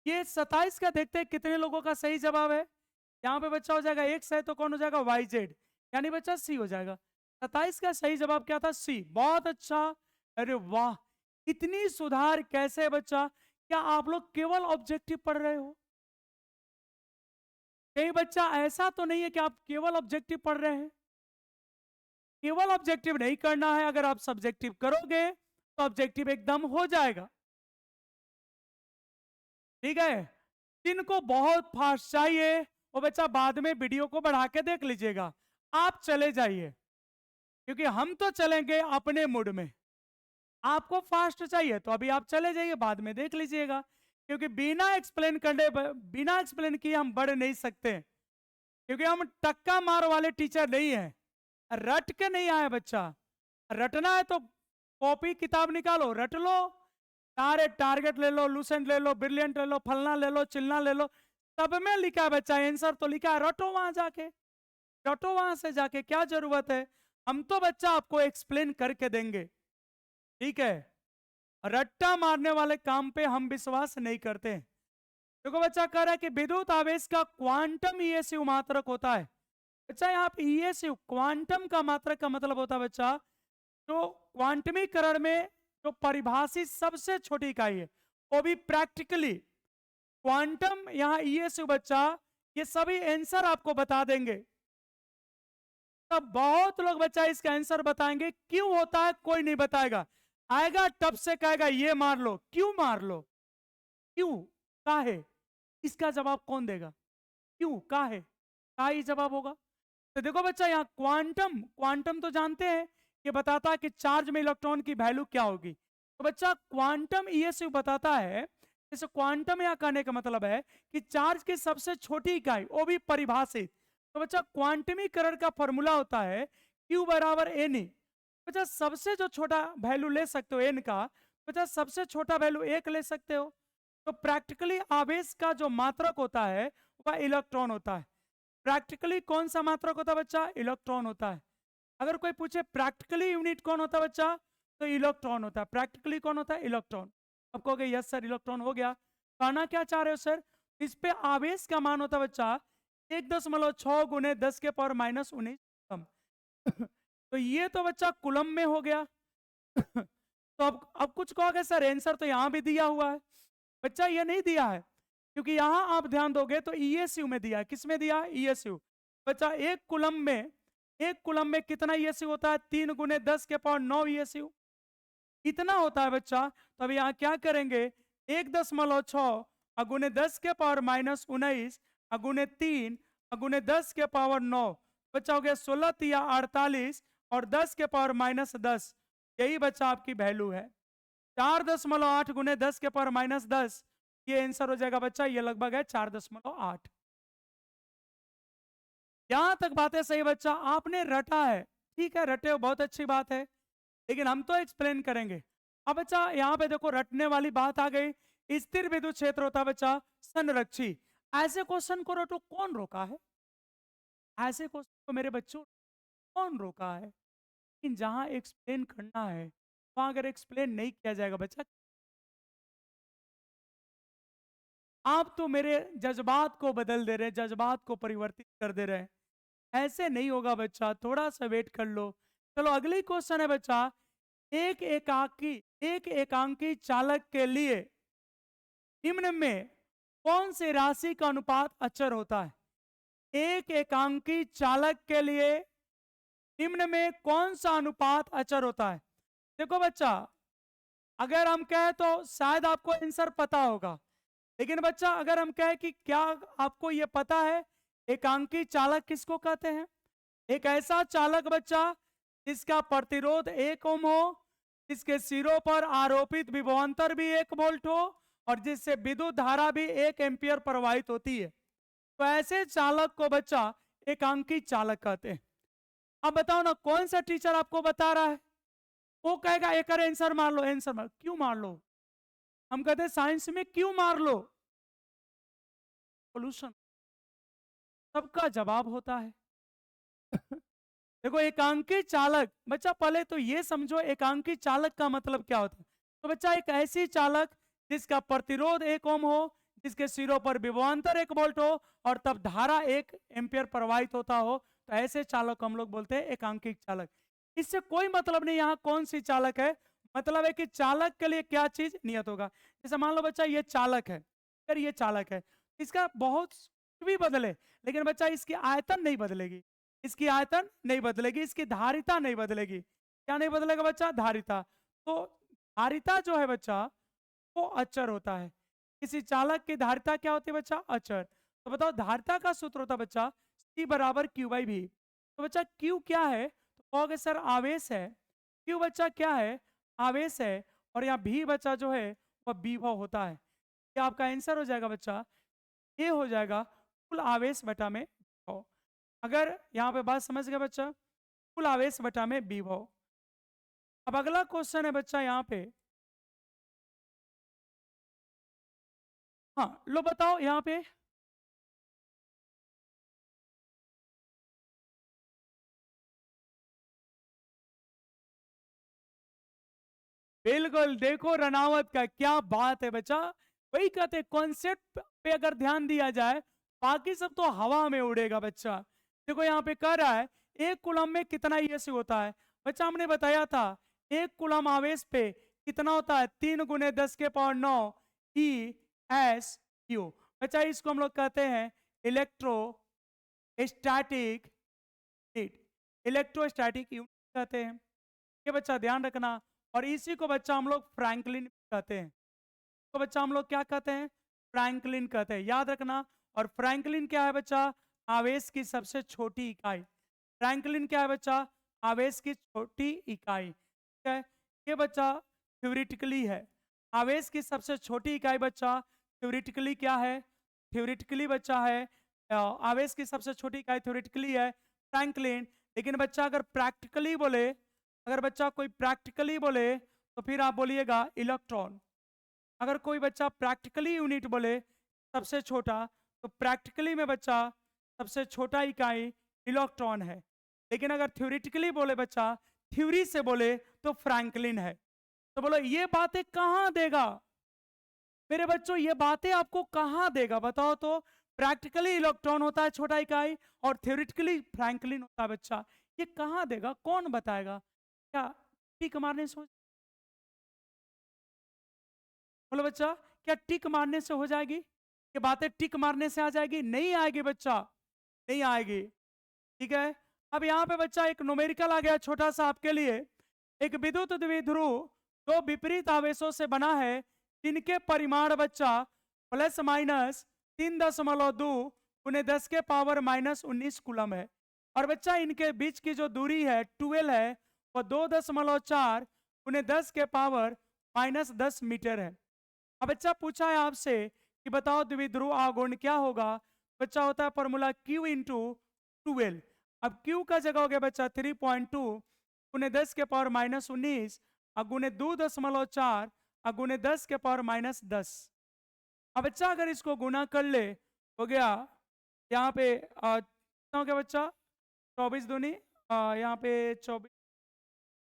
ये 27 का देखते हैं कितने लोगों का सही जवाब है। यहाँ पे बच्चा हो जाएगा एक्स है तो कौन हो जाएगा, वाई जेड, यानी बच्चा सी हो जाएगा। 27 का सही जवाब क्या था, सी। बहुत अच्छा, अरे वाह, इतनी सुधार कैसे बच्चा क्या आप लोग केवल ऑब्जेक्टिव पढ़ रहे हो? कई बच्चा ऐसा तो नहीं है कि आप केवल ऑब्जेक्टिव पढ़ रहे हैं। केवल ऑब्जेक्टिव नहीं करना है, अगर आप सब्जेक्टिव करोगे तो ऑब्जेक्टिव एकदम हो जाएगा। ठीक है। जिनको बहुत फास्ट चाहिए वो बच्चा बाद में वीडियो को बढ़ा के देख लीजिएगा। आप चले जाइए, क्योंकि हम तो चलेंगे अपने मूड में। आपको फास्ट चाहिए तो अभी आप चले जाइए, बाद में देख लीजिएगा, क्योंकि बिना एक्सप्लेन किए हम बढ़ नहीं सकते, क्योंकि हम टक्का मार वाले टीचर नहीं है। रट के नहीं आए बच्चा। रटना है तो कॉपी किताब निकालो, रट लो, सारे टारगेट ले लो, लूसेंट ले लो, ब्रिलियंट ले लो, फलना ले लो, चिलना ले लो, सब में लिखा है बच्चा, आंसर तो लिखा है, रटो वहां जाके, रटो वहां से जाके, क्या जरूरत है। हम तो बच्चा आपको एक्सप्लेन करके देंगे। ठीक है। रट्टा मारने वाले काम पे हम विश्वास नहीं करते। देखो बच्चा कह रहा है कि विद्युत आवेश का क्वांटम ईएसयू मात्रक होता है। बच्चा यहाँ पे ईएसयू क्वांटम का मात्रक का मतलब होता है बच्चा, जो क्वांटमीकरण में जो परिभाषित सबसे छोटी इकाई है, वो भी प्रैक्टिकली क्वांटम, यहाँ ईएसयू बच्चा, ये सभी आंसर आपको बता देंगे। तब बहुत लोग बच्चा इसका आंसर बताएंगे, क्यों होता है कोई नहीं बताएगा। आएगा टप से कहेगा ये मार लो, क्यों मार लो, क्यों, काहे, इसका जवाब कौन देगा? क्यों, काहे, का ही जवाब होगा। तो देखो बच्चा यहाँ क्वांटम, क्वांटम तो जानते हैं कि बताता है कि चार्ज में इलेक्ट्रॉन की वैल्यू क्या होगी। तो बच्चा क्वांटम ईएसयू बताता है, जैसे क्वांटम यहाँ कहने का मतलब है कि चार्ज की सबसे छोटी इकाई, वो भी परिभाषित। तो बच्चा क्वांटमीकरण का फॉर्मूला होता है Q बराबर एन। बच्चा सबसे जो छोटा वैल्यू ले सकते हो एन का, बच्चा सबसे छोटा वैल्यू 1 ले सकते हो। तो प्रैक्टिकली आवेश का जो मात्रक होता है वह इलेक्ट्रॉन होता है। प्रैक्टिकली कौन सा मात्रक होता है बच्चा? इलेक्ट्रॉन होता है। अगर कोई पूछे प्रैक्टिकली यूनिट कौन होता है बच्चा, तो इलेक्ट्रॉन होता है। प्रैक्टिकली कौन होता है? इलेक्ट्रॉन। अब कहोगे यस सर इलेक्ट्रॉन हो गया, कहना क्या चाह रहे हो सर? इस पे आवेश का मान होता है बच्चा 1.6 गुने 10 के पावर माइनस 19 कम। तो ये तो बच्चा कुलम में हो गया। तो अब कुछ कहोगे सर आंसर तो यहां भी दिया हुआ है। बच्चा ये नहीं दिया है, क्योंकि यहां आप ध्यान दोगे तो ईएसयू में दिया है। किस में दिया? ईएसयू। बच्चा एक कुलम में कितना ईएसयू होता है? 3 गुने 10 के पावर 9 ईएसयू इतना होता है बच्चा। तो अब यहाँ क्या करेंगे, 1.6 अगुने 10 के पावर माइनस 19 अगुने 3 अगुने 10 के पावर 9, बच्चा हो गया 16 तिया 48 और 10 के पावर माइनस 10। यही बच्चा आपकी वैल्यू है। 4.8 गुने 10 के पावर माइनस 10, ये आंसर हो जाएगा बच्चा, ये लगभग है 4.8। यहां तक बातें सही बच्चा, आपने रटा है, ठीक है, रटे हो, बहुत अच्छी बात है, लेकिन हम तो एक्सप्लेन करेंगे। अब बच्चा यहाँ पे देखो रटने वाली बात आ गई। स्थिर विद्युत क्षेत्र होता है बच्चा संरक्षी। ऐसे क्वेश्चन को रटो, कौन रोका है? ऐसे क्वेश्चन को मेरे बच्चों कौन रोका है? लेकिन जहां एक्सप्लेन करना है वहां अगर एक्सप्लेन नहीं किया जाएगा बच्चा, आप तो मेरे जज्बात को बदल दे रहे हैं, जज्बात को परिवर्तित कर दे रहे हैं। ऐसे नहीं होगा बच्चा, थोड़ा सा वेट कर लो। चलो अगली क्वेश्चन है बच्चा, एक एकांकी चालक के लिए निम्न में कौन सी राशि का अनुपात अचर होता है? एक एकांकी चालक के लिए निम्न में कौन सा अनुपात अचर होता है? देखो बच्चा, अगर हम कहें तो शायद आपको आंसर पता होगा, लेकिन बच्चा अगर हम कहें कि क्या आपको यह पता है एकांकी चालक किसको कहते हैं? एक ऐसा चालक बच्चा जिसका प्रतिरोध 1 ओम हो, जिसके सिरों पर आरोपित विभवांतर भी 1 वोल्ट हो और जिससे विद्युत धारा भी 1 एम्पियर प्रवाहित होती है। तो ऐसे चालक को बच्चा एकांकी चालक कहते हैं। अब बताओ ना, कौन सा टीचर आपको बता रहा है? वो कहेगा एक आंसर मार लो, आंसर मार, क्यों मार लो? हम कहते हैं साइंस में क्यों मार लो? सोल्यूशन सबका जवाब होता है। देखो एकांकी चालक, बच्चा पहले तो ये समझो एकांकी चालक का मतलब क्या होता है। तो बच्चा एक ऐसी चालक जिसका प्रतिरोध 1 ओम हो, जिसके सिरों पर विभवांतर 1 वोल्ट हो और तब धारा 1 एम्पियर प्रवाहित होता हो, तो ऐसे चालक को हम लोग बोलते हैं एकांकी चालक। इससे कोई मतलब नहीं यहाँ कौन सी चालक है, मतलब है कि चालक के लिए क्या चीज नियत होगा। जैसे मान लो बच्चा ये चालक है, अगर ये चालक है, इसका बहुत कुछ भी बदले, लेकिन बच्चा इसकी आयतन नहीं बदलेगी, इसकी आयतन नहीं बदलेगी, इसकी धारिता नहीं बदलेगी। क्या नहीं बदलेगा बच्चा? धारिता। तो धारिता जो है बच्चा वो अचर होता है। किसी चालक की धारिता क्या होती है बच्चा? अचर। तो बताओ धारिता का सूत्र होता है बच्चा C बराबर क्यू बाई भी। तो बच्चा क्यू क्या है? तो कहोगे सर आवेश है। क्यू बच्चा क्या है? आवेश है। और यहाँ भी बच्चा जो है वह विभव होता है। क्या आपका आंसर हो जाएगा बच्चा? ये हो जाएगा कुल आवेश बटा में विभव। अगर यहाँ पे बात समझ गया बच्चा, कुल आवेश बटा में विभव। अब अगला क्वेश्चन है बच्चा यहाँ पे, हाँ लो बताओ यहाँ पे, बिल्कुल देखो रनावत का क्या बात है बच्चा। वही कहते कॉन्सेप्ट पे अगर ध्यान दिया जाए बाकी सब तो हवा में उड़ेगा बच्चा। देखो यहाँ पे कह रहा है एक कूलम में कितना ईएससी होता है। बच्चा हमने बताया था एक कूलम आवेश पे कितना होता है? 3 × 10⁻⁹ ई एस क्यू। बच्चा इसको हम लोग कहते हैं इलेक्ट्रोस्टैटिक हीट, इलेक्ट्रोस्टैटिक यूनिट कहते हैं। ये बच्चा ध्यान रखना। और इसी को बच्चा हम लोग फ्रैंकलिन कहते हैं। तो बच्चा हम लोग क्या कहते हैं? फ्रैंकलिन कहते हैं, याद रखना। और फ्रैंकलिन क्या है बच्चा? आवेश की सबसे छोटी इकाई। फ्रैंकलिन क्या है बच्चा? आवेश की छोटी इकाई। ठीक है, ये बच्चा थ्योरेटिकली है। आवेश की सबसे छोटी इकाई बच्चा थ्योरेटिकली क्या है? थ्योरेटिकली बच्चा है आवेश की सबसे छोटी इकाई थ्योरेटिकली है फ्रैंकलिन। लेकिन बच्चा अगर प्रैक्टिकली बोले, अगर बच्चा कोई प्रैक्टिकली बोले तो फिर आप बोलिएगा इलेक्ट्रॉन। अगर कोई बच्चा प्रैक्टिकली यूनिट बोले सबसे छोटा, तो प्रैक्टिकली में बच्चा सबसे छोटा इकाई इलेक्ट्रॉन है। लेकिन अगर थ्योरेटिकली बोले बच्चा, थ्योरी से बोले तो फ्रैंकलिन है। तो बोलो ये बातें कहां देगा मेरे बच्चों? ये बातें आपको कहां देगा बताओ तो? प्रैक्टिकली इलेक्ट्रॉन होता है छोटा इकाई और थ्योरेटिकली फ्रैंकलिन होता है बच्चा। ये कहां देगा? कौन बताएगा? क्या टिक मारने से बोलो बच्चा, क्या टिक मारने से हो जाएगी? ये बातें टिक मारने से आ जाएगी? नहीं आएगी बच्चा, नहीं आएगी। ठीक है, अब यहाँ पे बच्चा एक न्यूमेरिकल आ गया छोटा सा आपके लिए। एक विद्युत द्विध्रुव दो विपरीत आवेशों से बना है जिनके परिमाण बच्चा प्लस माइनस 3.2 × 10⁻⁻19 कूलम है। और बच्चा इनके बीच की जो दूरी है 12 है वह 2.4 × 10⁻⁻10 मीटर है। अब बच्चा पूछा है आपसे कि बताओ द्विध्रुव आघूर्ण क्या होगा? बच्चा होता है फॉर्मूला Q इंटू 12। अब Q का जगह हो गया बच्चा 3.2 × 10⁻⁻19 गुने 2.4 गुने 10⁻⁻10। अब बच्चा अगर इसको गुना कर ले हो गया यहाँ पे कितना हो गया बच्चा? 24 दूनी यहाँ पे 24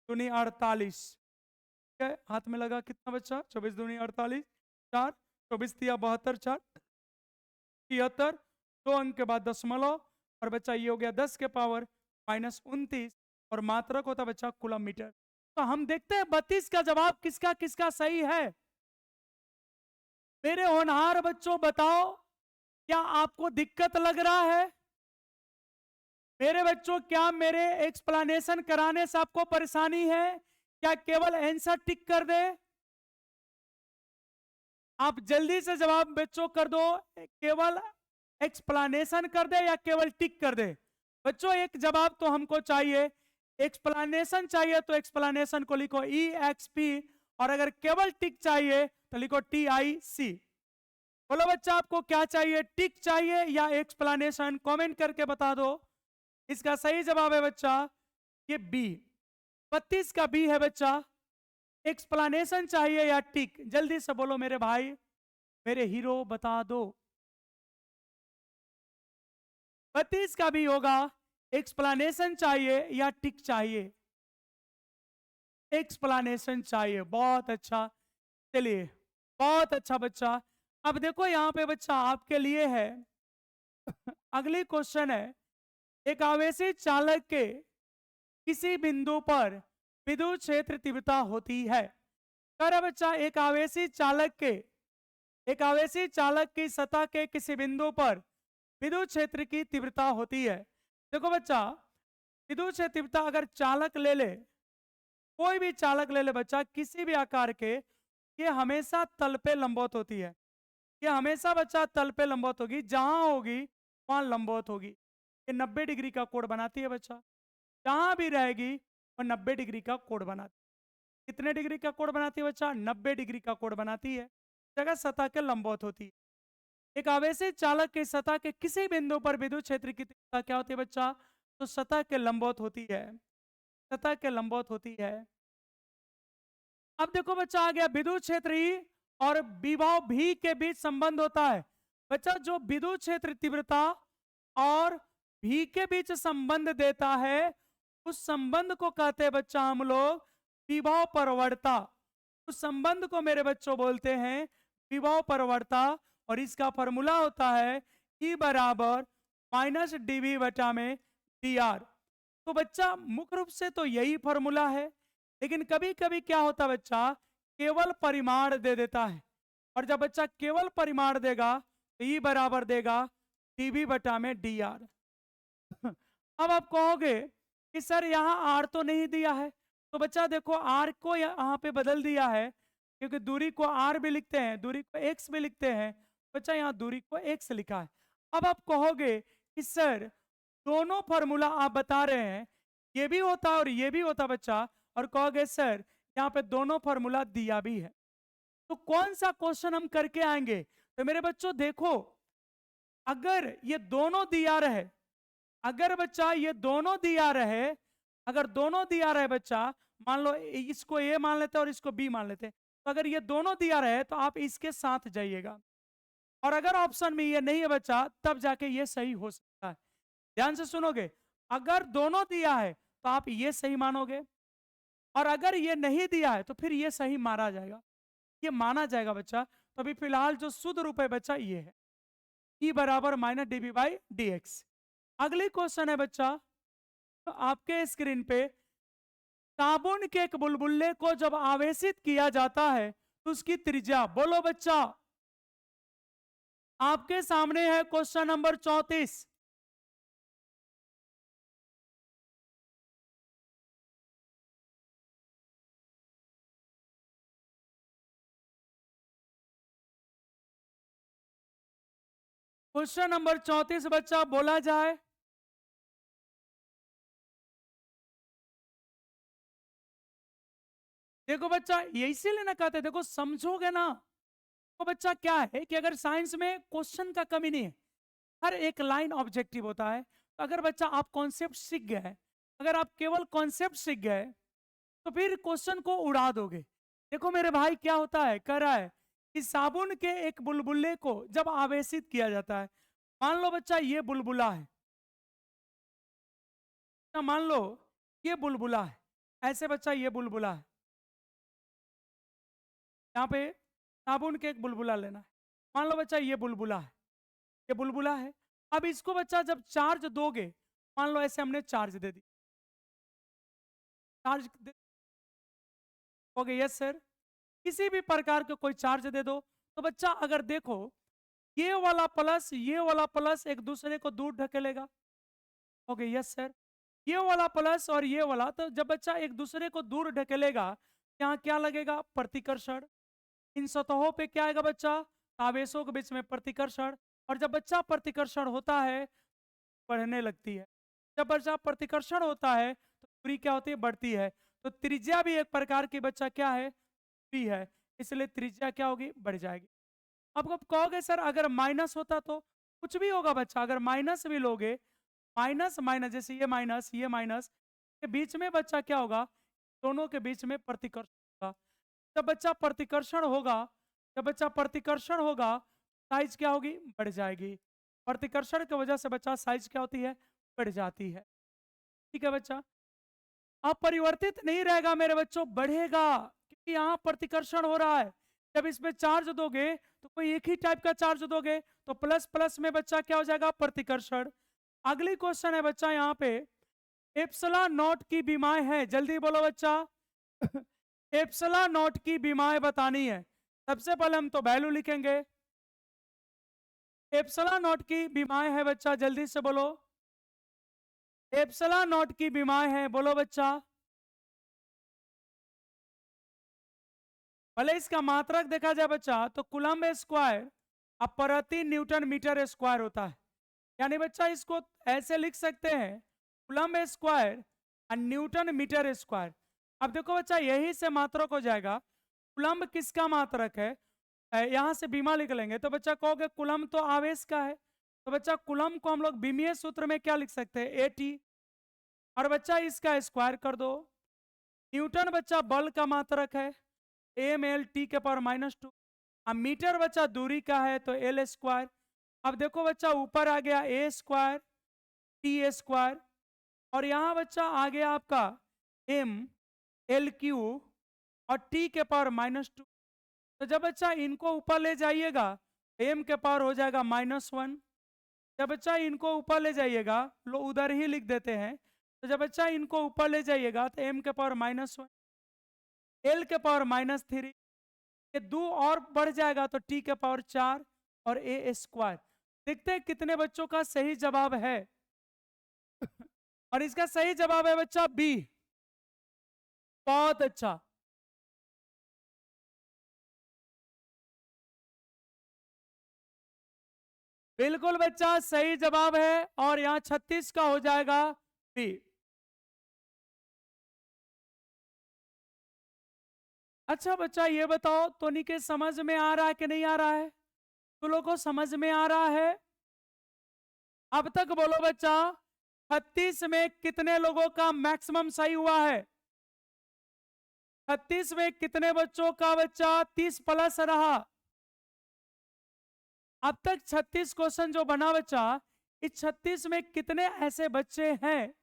दूनी 48। ठीक है, हाथ में लगा कितना बच्चा? 24 दूनी 48, 4 24 तिया 72, 4 73, 2 अंक के बाद दशमलव, और बच्चा ये हो गया 10⁻⁻29 और मात्रक होता बच्चा कूलम मीटर। तो हम देखते हैं 32 का जवाब किसका किसका सही है। मेरे होनहार बच्चों बताओ, क्या आपको दिक्कत लग रहा है? मेरे बच्चों क्या मेरे एक्सप्लेनेशन कराने से आपको परेशानी है? क्या केवल आंसर टिक कर दे? आप जल्दी से जवाब बच्चों कर दो, केवल एक्सप्लेनेशन कर दे या केवल टिक कर दे? बच्चों एक जवाब तो हमको चाहिए। एक्सप्लेनेशन चाहिए तो एक्सप्लेनेशन को लिखो EXP, और अगर केवल टिक चाहिए तो लिखो TIC। बोलो बच्चा आपको क्या चाहिए, टिक चाहिए या एक्सप्लेनेशन? कमेंट करके बता दो। इसका सही जवाब है बच्चा ये बी, 32 का बी है बच्चा। एक्सप्लेनेशन चाहिए या टिक? जल्दी से बोलो मेरे भाई, मेरे हीरो बता दो। 32 का भी होगा, एक्सप्लेनेशन चाहिए या टिक चाहिए? एक्सप्लेनेशन चाहिए, बहुत अच्छा। चलिए बहुत अच्छा बच्चा। अब देखो यहाँ पे बच्चा आपके लिए है अगली क्वेश्चन है, एक आवेशी चालक के किसी बिंदु पर विद्युत क्षेत्र तीव्रता होती है। कह रहा बच्चा एक आवेशी चालक की सतह के किसी बिंदु पर विद्युत क्षेत्र की तीव्रता होती है। देखो बच्चा, विद्युत क्षेत्र तीव्रता अगर चालक ले ले, कोई भी चालक ले ले बच्चा, किसी भी आकार के, ये हमेशा तल पे लंबवत होती है। ये हमेशा बच्चा तल पे लंबवत होगी, जहां होगी वहां लंबवत होगी। ये 90 डिग्री का कोण बनाती है बच्चा, जहां भी रहेगी वो 90 डिग्री का कोण बनाती है। कितने डिग्री का कोण बनाती है बच्चा? 90 डिग्री का कोण बनाती है, जगह सतह के लंबवत होती है। एक आवेशी चालक की सतह के किसी बिंदु पर विद्युत क्षेत्र की तीव्रता क्या होती है बच्चा? तो सतह के लंबवत होती है, सतह के लंबवत होती है। अब देखो बच्चा, आ गया विद्युत क्षेत्र ई और विभव भी के बीच संबंध होता है। बच्चा, जो विद्युत क्षेत्र तीव्रता और भी के बीच संबंध देता है, उस संबंध को कहते हैं बच्चा हम लोग विभव परवर्ता। उस संबंध को मेरे बच्चों बोलते हैं विभव परवर्ता, और इसका फॉर्मूला होता है E बराबर माइनस dV बटा में dr। तो बच्चा मुख्य रूप से तो यही फॉर्मूला है, लेकिन कभी कभी क्या होता है बच्चा, केवल परिमाण दे देता है, और जब बच्चा केवल परिमाण देगा तो E बराबर देगा dV बटा में dr। अब आप कहोगे कि सर यहाँ r तो नहीं दिया है, तो बच्चा देखो r को यहाँ पे बदल दिया है, क्योंकि दूरी को r भी लिखते हैं, दूरी को x भी लिखते हैं। बच्चा यहाँ दूरी को x लिखा है। अब आप कहोगे कि सर दोनों फॉर्मूला आप बता रहे हैं, ये भी होता है और ये भी होता बच्चा, और कहोगे सर यहाँ पे दोनों फॉर्मूला दिया भी है, तो कौन सा क्वेश्चन हम करके आएंगे? तो मेरे बच्चों देखो, अगर ये दोनों दिया रहे, अगर बच्चा ये दोनों दिया रहे, अगर दोनों दिया रहे बच्चा, मान लो इसको ए मान लेते और इसको बी मान लेते, तो अगर ये दोनों दिया रहे तो आप इसके साथ जाइएगा, और अगर ऑप्शन में ये नहीं है बच्चा, तब जाके ये सही हो सकता है। ध्यान से सुनोगे, अगर दोनों दिया है तो आप ये सही मानोगे, और अगर ये नहीं दिया है तो फिर ये सही माना जाएगा, ये माना जाएगा बच्चा। तो अभी फिलहाल जो शुद्ध रूप है बच्चा ये है, E बराबर माइनस dV बाई dx। अगली क्वेश्चन है बच्चा, तो आपके स्क्रीन पे, साबुन के एक बुलबुले को जब आवेशित किया जाता है तो उसकी त्रिज्या बोलो बच्चा। आपके सामने है क्वेश्चन नंबर 34। क्वेश्चन नंबर 34 बच्चा बोला जाए। देखो बच्चा, ये इसीलिए ना कहते, देखो समझोगे ना तो बच्चा क्या है कि अगर साइंस में क्वेश्चन का कमी नहीं है, हर एक लाइन ऑब्जेक्टिव होता है। तो अगर बच्चा आप कॉन्सेप्ट सीख गए, अगर आप केवल कॉन्सेप्ट सीख गए तो फिर क्वेश्चन को उड़ा दोगे। देखो मेरे भाई क्या होता है, कह रहा है कि साबुन के एक बुलबुले को जब आवेशित किया जाता है, मान लो बच्चा ये बुलबुला है, मान लो ये बुलबुला है, ऐसे बच्चा ये बुलबुला है, यहाँ पे साबुन के एक बुलबुला लेना है, मान लो बच्चा ये बुलबुला है, ये बुलबुला है। अब इसको बच्चा जब चार्ज दोगे, मान लो ऐसे हमने चार्ज दे दी, चार्ज दे, ओके यस सर, किसी भी प्रकार के कोई चार्ज दे दो, तो बच्चा अगर देखो ये वाला प्लस ये वाला प्लस एक दूसरे को दूर ढकेलेगा, ओके यस सर, ये वाला प्लस और ये वाला, तो जब बच्चा एक दूसरे को दूर ढकेलेगा, यहाँ क्या लगेगा? प्रतिकर्षण। इन सतहों पे क्या आएगा बच्चा? आवेशों के बीच में प्रतिकर्षण। और जब बच्चा प्रतिकर्षण होता है बढ़ने लगती है, जब बच्चा प्रतिकर्षण होता है तो दूरी क्या होती है? बढ़ती है। तो त्रिज्या भी एक प्रकार की बच्चा क्या है? दूरी है, इसलिए त्रिज्या क्या होगी? बढ़ जाएगी। अब आप कहोगे सर अगर माइनस होता तो कुछ भी होगा बच्चा, अगर माइनस भी लोगे, माइनस माइनस, जैसे ये माइनस के बीच में बच्चा क्या होगा? दोनों के बीच में प्रतिकर्षण होगा। जब बच्चा प्रतिकर्षण होगा, जब बच्चा प्रतिकर्षण होगा, साइज क्या होगी? बढ़ जाएगी। प्रतिकर्षण की वजह से बच्चा साइज क्या होती है? बढ़ जाती है। ठीक है बच्चा, अपरिवर्तित नहीं रहेगा मेरे बच्चों, बढ़ेगा, क्योंकि यहाँ प्रतिकर्षण हो रहा है। जब इसमें चार्ज दोगे तो कोई एक ही टाइप का चार्ज दोगे तो प्लस प्लस में बच्चा क्या हो जाएगा? प्रतिकर्षण। अगली क्वेश्चन है बच्चा यहाँ पे, एप्सिलॉन नॉट की विमाएं हैं, जल्दी बोलो बच्चा। एप्सिलॉन नॉट की विमाएं बतानी है। सबसे पहले हम तो वैल्यू लिखेंगे। एप्सिलॉन नॉट की विमाएं है बच्चा, जल्दी से बोलो। एप्सिलॉन नॉट की विमाएं है, बोलो बच्चा। भले इसका मात्रक देखा जाए बच्चा तो कूलम्ब स्क्वायर अब प्रति न्यूटन मीटर स्क्वायर होता है। यानी बच्चा इसको ऐसे लिख सकते हैं, कूलम्ब स्क्वायर और न्यूटन मीटर स्क्वायर। अब देखो बच्चा यही से मात्रक हो जाएगा। कूलम्ब किसका मात्रक है, यहां से बीमा लिख लेंगे तो बच्चा कहोगे कूलम्ब तो आवेश का है, तो बच्चा कूलम्ब को हम लोग बीमीय सूत्र में क्या लिख सकते हैं, एटी, और बच्चा इसका स्क्वायर कर दो। न्यूटन बच्चा बल का मात्रक है, एम एल टी के पावर -2। अब मीटर बच्चा दूरी का है तो एल स्क्वायर। अब देखो बच्चा ऊपर आ गया ए स्क्वायर टी स्क्वायर, और यहाँ बच्चा आ गया आपका एम एल क्यू और टी के पावर -2। तो जब बच्चा इनको ऊपर ले जाइएगा एम के पावर हो जाएगा -1। जब बच्चा इनको ऊपर ले जाइएगा, लो उधर ही लिख देते हैं, तो जब बच्चा इनको ऊपर ले जाइएगा तो एम के पावर -1, एल के पावर -3, ये दो और बढ़ जाएगा तो टी के पावर 4 और ए स्क्वायर। देखते हैं कितने बच्चों का सही जवाब है। और इसका सही जवाब है बच्चा बी। बहुत अच्छा। बिल्कुल बच्चा सही जवाब है, और यहां 36 का हो जाएगा बी। अच्छा बच्चा ये बताओ, तोनी के समझ में आ रहा है कि नहीं आ रहा है? तो लोगों को समझ में आ रहा है? अब तक बोलो बच्चा, 36 में कितने लोगों का मैक्सिमम सही हुआ है? 36 में कितने बच्चों का बच्चा 30 प्लस रहा? अब तक 36 क्वेश्चन जो बना बच्चा, इस 36 में कितने ऐसे बच्चे हैं,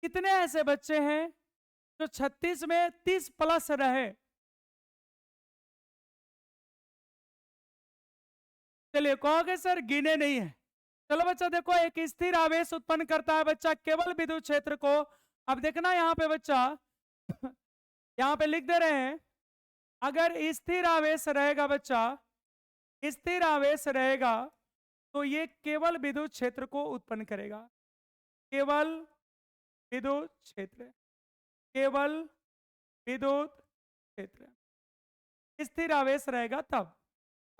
कितने ऐसे बच्चे हैं जो 36 में 30 प्लस रहे? चलिए कहोगे सर गिने नहीं है। चलो बच्चा देखो, एक स्थिर आवेश उत्पन्न करता है बच्चा केवल विद्युत क्षेत्र को। अब देखना यहाँ पे बच्चा यहाँ पे लिख दे रहे हैं, अगर स्थिर आवेश रहेगा बच्चा, स्थिर आवेश रहेगा तो ये केवल विद्युत क्षेत्र को उत्पन्न करेगा। केवल विद्युत क्षेत्र, केवल विद्युत क्षेत्र, स्थिर आवेश रहेगा तब।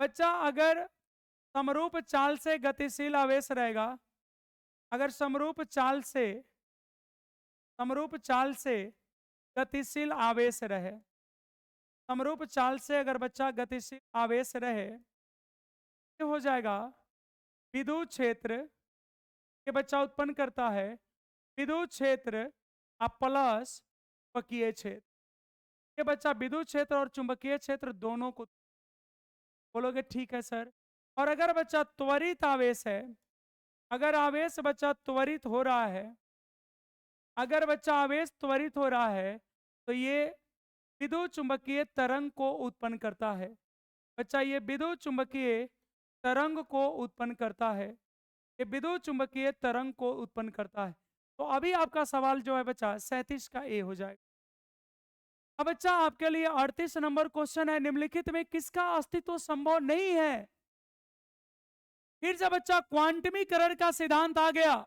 बच्चा अगर समरूप चाल से गतिशील आवेश रहेगा, अगर समरूप चाल से गतिशील आवेश रहे, समरूप चाल से अगर बच्चा गतिशील आवेश रहे, ये हो जाएगा विद्युत क्षेत्र के बच्चा उत्पन्न करता है विद्युत क्षेत्र प्लस चुंबकीय क्षेत्र। ये बच्चा विद्युत क्षेत्र और चुंबकीय क्षेत्र दोनों को बोलोगे ठीक है सर। और अगर बच्चा त्वरित आवेश है, अगर आवेश बच्चा त्वरित हो रहा है, अगर बच्चा आवेश त्वरित हो रहा है तो ये विद्युत चुंबकीय तरंग को उत्पन्न करता है। बच्चा ये विद्युत चुंबकीय तरंग को उत्पन्न करता है, ये विद्युत चुंबकीय तरंग को उत्पन्न करता है। तो अभी आपका सवाल जो है बच्चा 37 का ए हो जाएगा। अब बच्चा आपके लिए 38 नंबर क्वेश्चन है, निम्नलिखित में किसका अस्तित्व संभव नहीं है? फिर जब बच्चा क्वांटमीकरण का सिद्धांत आ गया,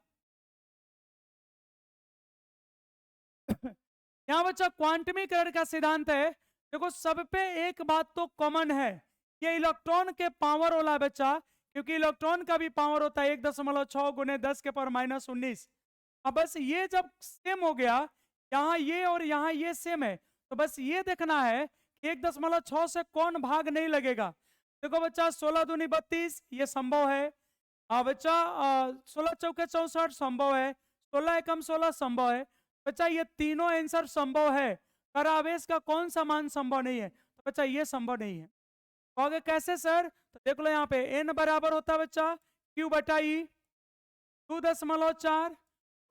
यहां बच्चा क्वांटमीकरण का सिद्धांत है। देखो सब पे एक बात तो कॉमन है, ये इलेक्ट्रॉन के पावर वाला बच्चा, क्योंकि इलेक्ट्रॉन का भी पावर होता है 1.6 गुने 10 के पावर -19। अब बस ये जब सेम हो गया, यहाँ ये और यहाँ ये सेम है, तो बस ये देखना है कि 1.6 से कौन भाग नहीं लगेगा। देखो बच्चा 16 दूनी 32 ये संभव है, बच्चा 16 चौके 64 संभव है, 16 एकम 16 संभव है। बच्चा ये तीनों आंसर संभव है, पर आवेश का कौन सा मान संभव नहीं है? तो बच्चा ये संभव नहीं है। कहोगे कैसे सर? तो देख लो यहाँ पे n बराबर होता है बच्चा Q बटा E 2.4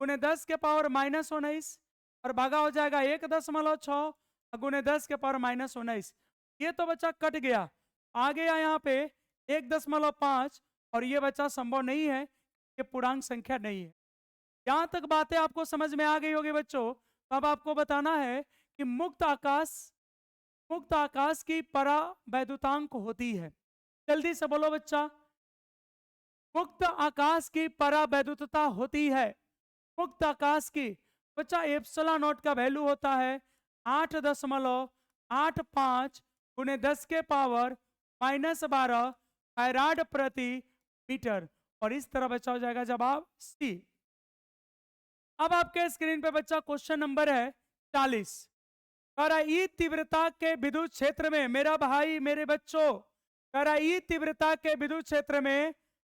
गुने 10 के पावर -19 और भागा हो जाएगा 1.6 गुने 10 के पावर -19। ये तो बच्चा कट गया, आ गया यहाँ पे 1.5 और ये बच्चा संभव नहीं है, ये पूर्णांक संख्या नहीं है। यहाँ तक बातें आपको समझ में आ गई होगी बच्चों। अब आपको बताना है कि मुक्त आकाश की परावैद्युतांक होती है। जल्दी से बोलो बच्चा। मुक्त आकाश की परावैद्युतता होती है। मुक्त आकाश की बच्चा एप्सिलॉन नॉट का वैल्यू होता है 8.85 गुणे 10 के पावर -12 फैराड प्रति मीटर। और इस तरह बच्चा हो जाएगा जवाब सी। अब आपके स्क्रीन पे बच्चा क्वेश्चन नंबर है 40। कह ई तीव्रता के विद्युत क्षेत्र में, मेरा भाई मेरे बच्चों, कह ई तीव्रता के विद्युत क्षेत्र में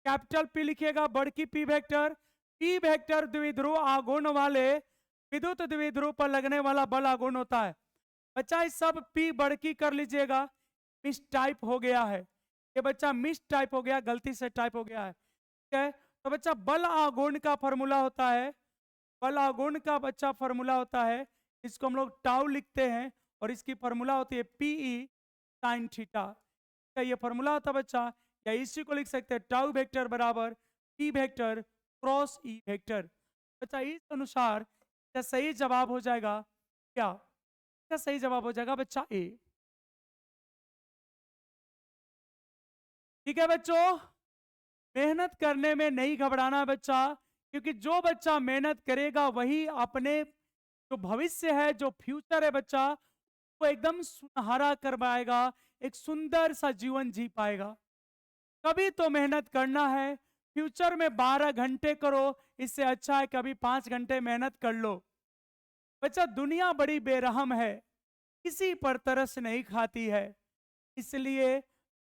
कैपिटल पी लिखिएगा, बड़की पी वेक्टर। पी वेक्टर द्विध्रुव आघूर्ण वाले विद्युत द्विध्रुव पर लगने वाला बल आघूर्ण होता है। बच्चा इस सब पी बड़की कर लीजिएगा, मिस टाइप हो गया है ये बच्चा, मिस टाइप हो गया, गलती से टाइप हो गया है। ठीक है, तो बच्चा बल आघूर्ण का फॉर्मूला होता है, बल आघूर्ण का बच्चा फॉर्मूला होता है, इसको हम लोग टाउ लिखते हैं और इसकी फॉर्मूला होती है पीई साइन थीटा। ये फॉर्मूला होता है बच्चा, या इसी को लिख सकते हैं टाउ वेक्टर बराबर P vector cross E vector. बच्चा इस अनुसार क्या सही जवाब हो जाएगा, क्या सही जवाब हो जाएगा बच्चा ए। ठीक है बच्चों, मेहनत करने में नहीं घबराना बच्चा, क्योंकि जो बच्चा मेहनत करेगा वही अपने जो भविष्य है, जो फ्यूचर है बच्चा, वो एकदम सुनहरा करवाएगा, एक सुंदर सा जीवन जी पाएगा। कभी तो मेहनत करना है। फ्यूचर में 12 घंटे करो, इससे अच्छा है कभी 5 घंटे मेहनत कर लो। बच्चा दुनिया बड़ी बेरहम है, किसी पर तरस नहीं खाती है, इसलिए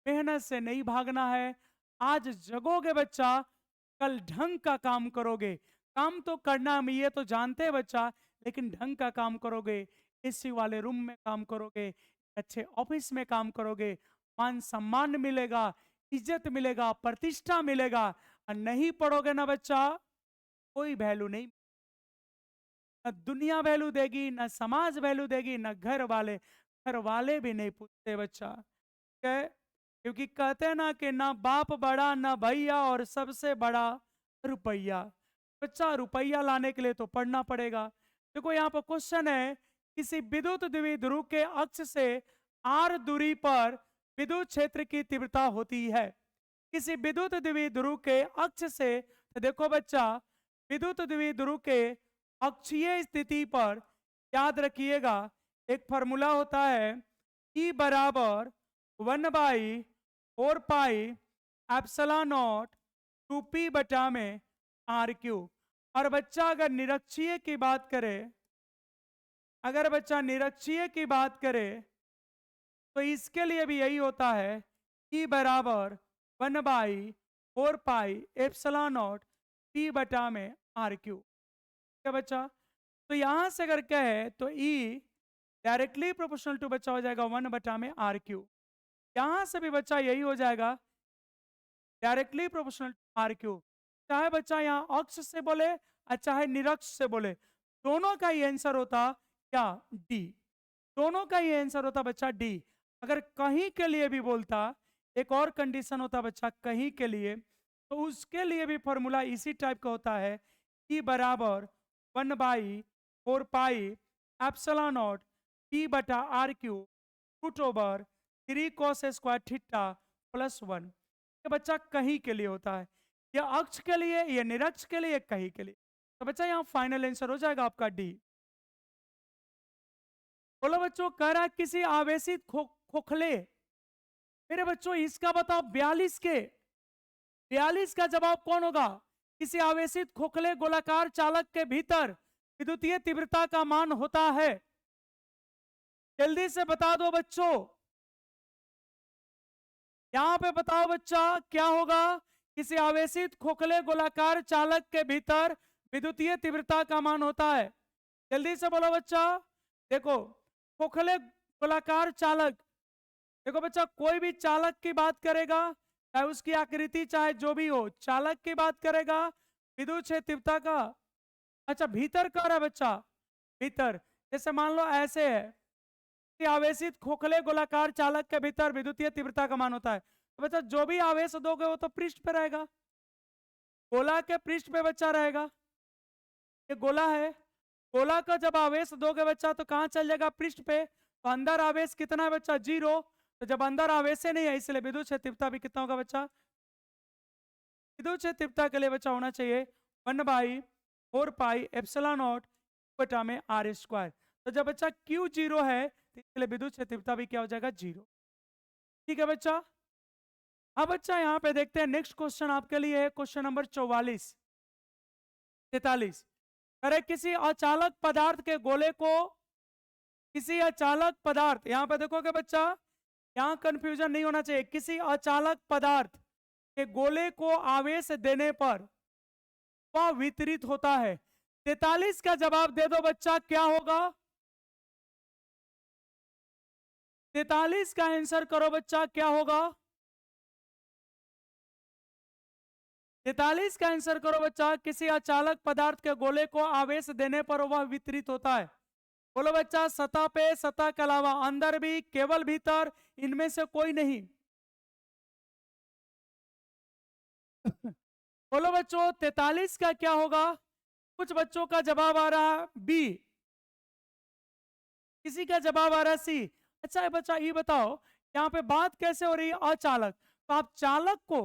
मेहनत से नहीं भागना है। आज जगोगे बच्चा, कल ढंग का काम करोगे। काम तो करना हम ये तो जानते हैं बच्चा, लेकिन ढंग का काम करोगे, एसी वाले रूम में काम करोगे, अच्छे ऑफिस में काम करोगे, मान सम्मान मिलेगा, इज्जत मिलेगा, प्रतिष्ठा मिलेगा। और नहीं पढ़ोगे ना बच्चा, कोई वैल्यू नहीं, न दुनिया वैल्यू देगी, न समाज वैल्यू देगी, न घर वाले भी नहीं पूछते बच्चा। क्योंकि कहते हैं ना कि ना बाप बड़ा ना भैया, और सबसे बड़ा रुपया। बच्चा रुपया लाने के लिए तो पढ़ना पड़ेगा। देखो यहाँ पर क्वेश्चन है, किसी विद्युत द्विध्रुव के अक्ष से आर दूरी पर विद्युत क्षेत्र की तीव्रता होती है। किसी विद्युत द्विध्रुव के अक्ष से, तो देखो बच्चा विद्युत द्विध्रुव के अक्षीय स्थिति पर याद रखिएगा एक फॉर्मूला होता है, E बराबर 1/4 पाई एप्सिलॉन नॉट 2p बटा में आर क्यू। और बच्चा अगर निरक्षीय की बात करे, अगर बच्चा निरक्षीय की बात करे, तो इसके लिए भी यही होता है, E बराबर 1/4 पाई एप्सिलॉन नॉट p बटा में आर क्यू। क्या बच्चा, तो यहां से अगर कहे तो E डायरेक्टली प्रोपोर्शनल टू बच्चा हो जाएगा 1 बटा में आर क्यू। यहां से भी बच्चा यही हो जाएगा, directly proportional to r q. चाहे बच्चा यहाँ अक्ष से बोले और चाहे निरक्ष से बोले, दोनों का ही आंसर होता क्या, डी। दोनों का ही आंसर होता बच्चा डी। अगर कहीं के लिए भी बोलता, एक और कंडीशन होता बच्चा कहीं के लिए, तो उसके लिए भी फॉर्मूला इसी टाइप का होता है, ई बराबर 1/4 पाई एप्सिलॉन नॉट p बटा r q root over 3 cos square theta plus 1। ये बच्चा कहीं के लिए होता है, या अक्ष के लिए, या निरक्ष के लिए, या कहीं के लिए। तो बच्चा यहाँ फाइनल आंसर हो जाएगा आपका डी। बोलो बच्चों, कह रहा है किसी आवेशित खोखले, मेरे बच्चों इसका बताओ 42 के 42 का जवाब कौन होगा। किसी आवेशित खोखले गोलाकार चालक के भीतर विद्युतीय तीव्रता का मान होता है, जल्दी से बता दो बच्चों, यहां पे बताओ बच्चा क्या होगा। किसी आवेशित खोखले गोलाकार चालक के भीतर विद्युतीय तीव्रता का मान होता है, जल्दी से बोलो बच्चा। देखो खोखले गोलाकार चालक, देखो बच्चा कोई भी चालक की बात करेगा, चाहे उसकी आकृति चाहे जो भी हो, चालक की बात करेगा, विद्युत क्षेत्र तीव्रता का। अच्छा भीतर कर रहा है बच्चा, भीतर, जैसे मान लो ऐसे है, आवेशित खोखले गोलाकार चालक के भीतर विद्युतीय तीव्रता का मान होता है। तो बच्चा जो भी आवेश दोगे वो तो पृष्ठ पे रहेगा, गोला के पृष्ठ पे बच्चा रहेगा, ये गोला है, गोला का जब आवेश दोगे बच्चा तो कहाँ चल जाएगा, पृष्ठ पे। तो अंदर आवेश कितना है बच्चा, 0। तो जब अंदर आवेश ही नहीं है, इसलिए विद्युत क्षेत्रफलता भी कितना होगा बच्चा, विद्युत क्षेत्रफलता के लिए बच्चा होना चाहिए 1/4 पाई ε0 बटा में r²। तो जब बच्चा Q 0 है तो इसलिए विद्युत क्षेत्रफलता भी क्या हो जाएगा, 0। ठीक है बच्चा। अब बच्चा यहाँ पे देखते हैं नेक्स्ट क्वेश्चन आपके लिए है क्वेश्चन नंबर 43 अरे किसी अचालक पदार्थ के गोले को, किसी अचालक पदार्थ, यहाँ पे देखोगे बच्चा, यहाँ कंफ्यूजन नहीं होना चाहिए, किसी अचालक पदार्थ के गोले को आवेश देने पर वह वितरित होता है। 43 का जवाब दे दो बच्चा, क्या होगा? 43 का आंसर करो बच्चा, क्या होगा? 43 का आंसर करो बच्चा, किसी अचालक पदार्थ के गोले को आवेश देने पर वह वितरित होता है। बोलो बच्चा, सतह पे, सतह के अलावा, अंदर भी, केवल भीतर, इनमें से कोई नहीं। बोलो बच्चों 43 का क्या होगा? कुछ बच्चों का जवाब आ रहा है बी, किसी का जवाब आ रहा है सी। अच्छा है बच्चा, ये बताओ यहाँ पे बात कैसे हो रही है, अचालक। तो आप चालक को,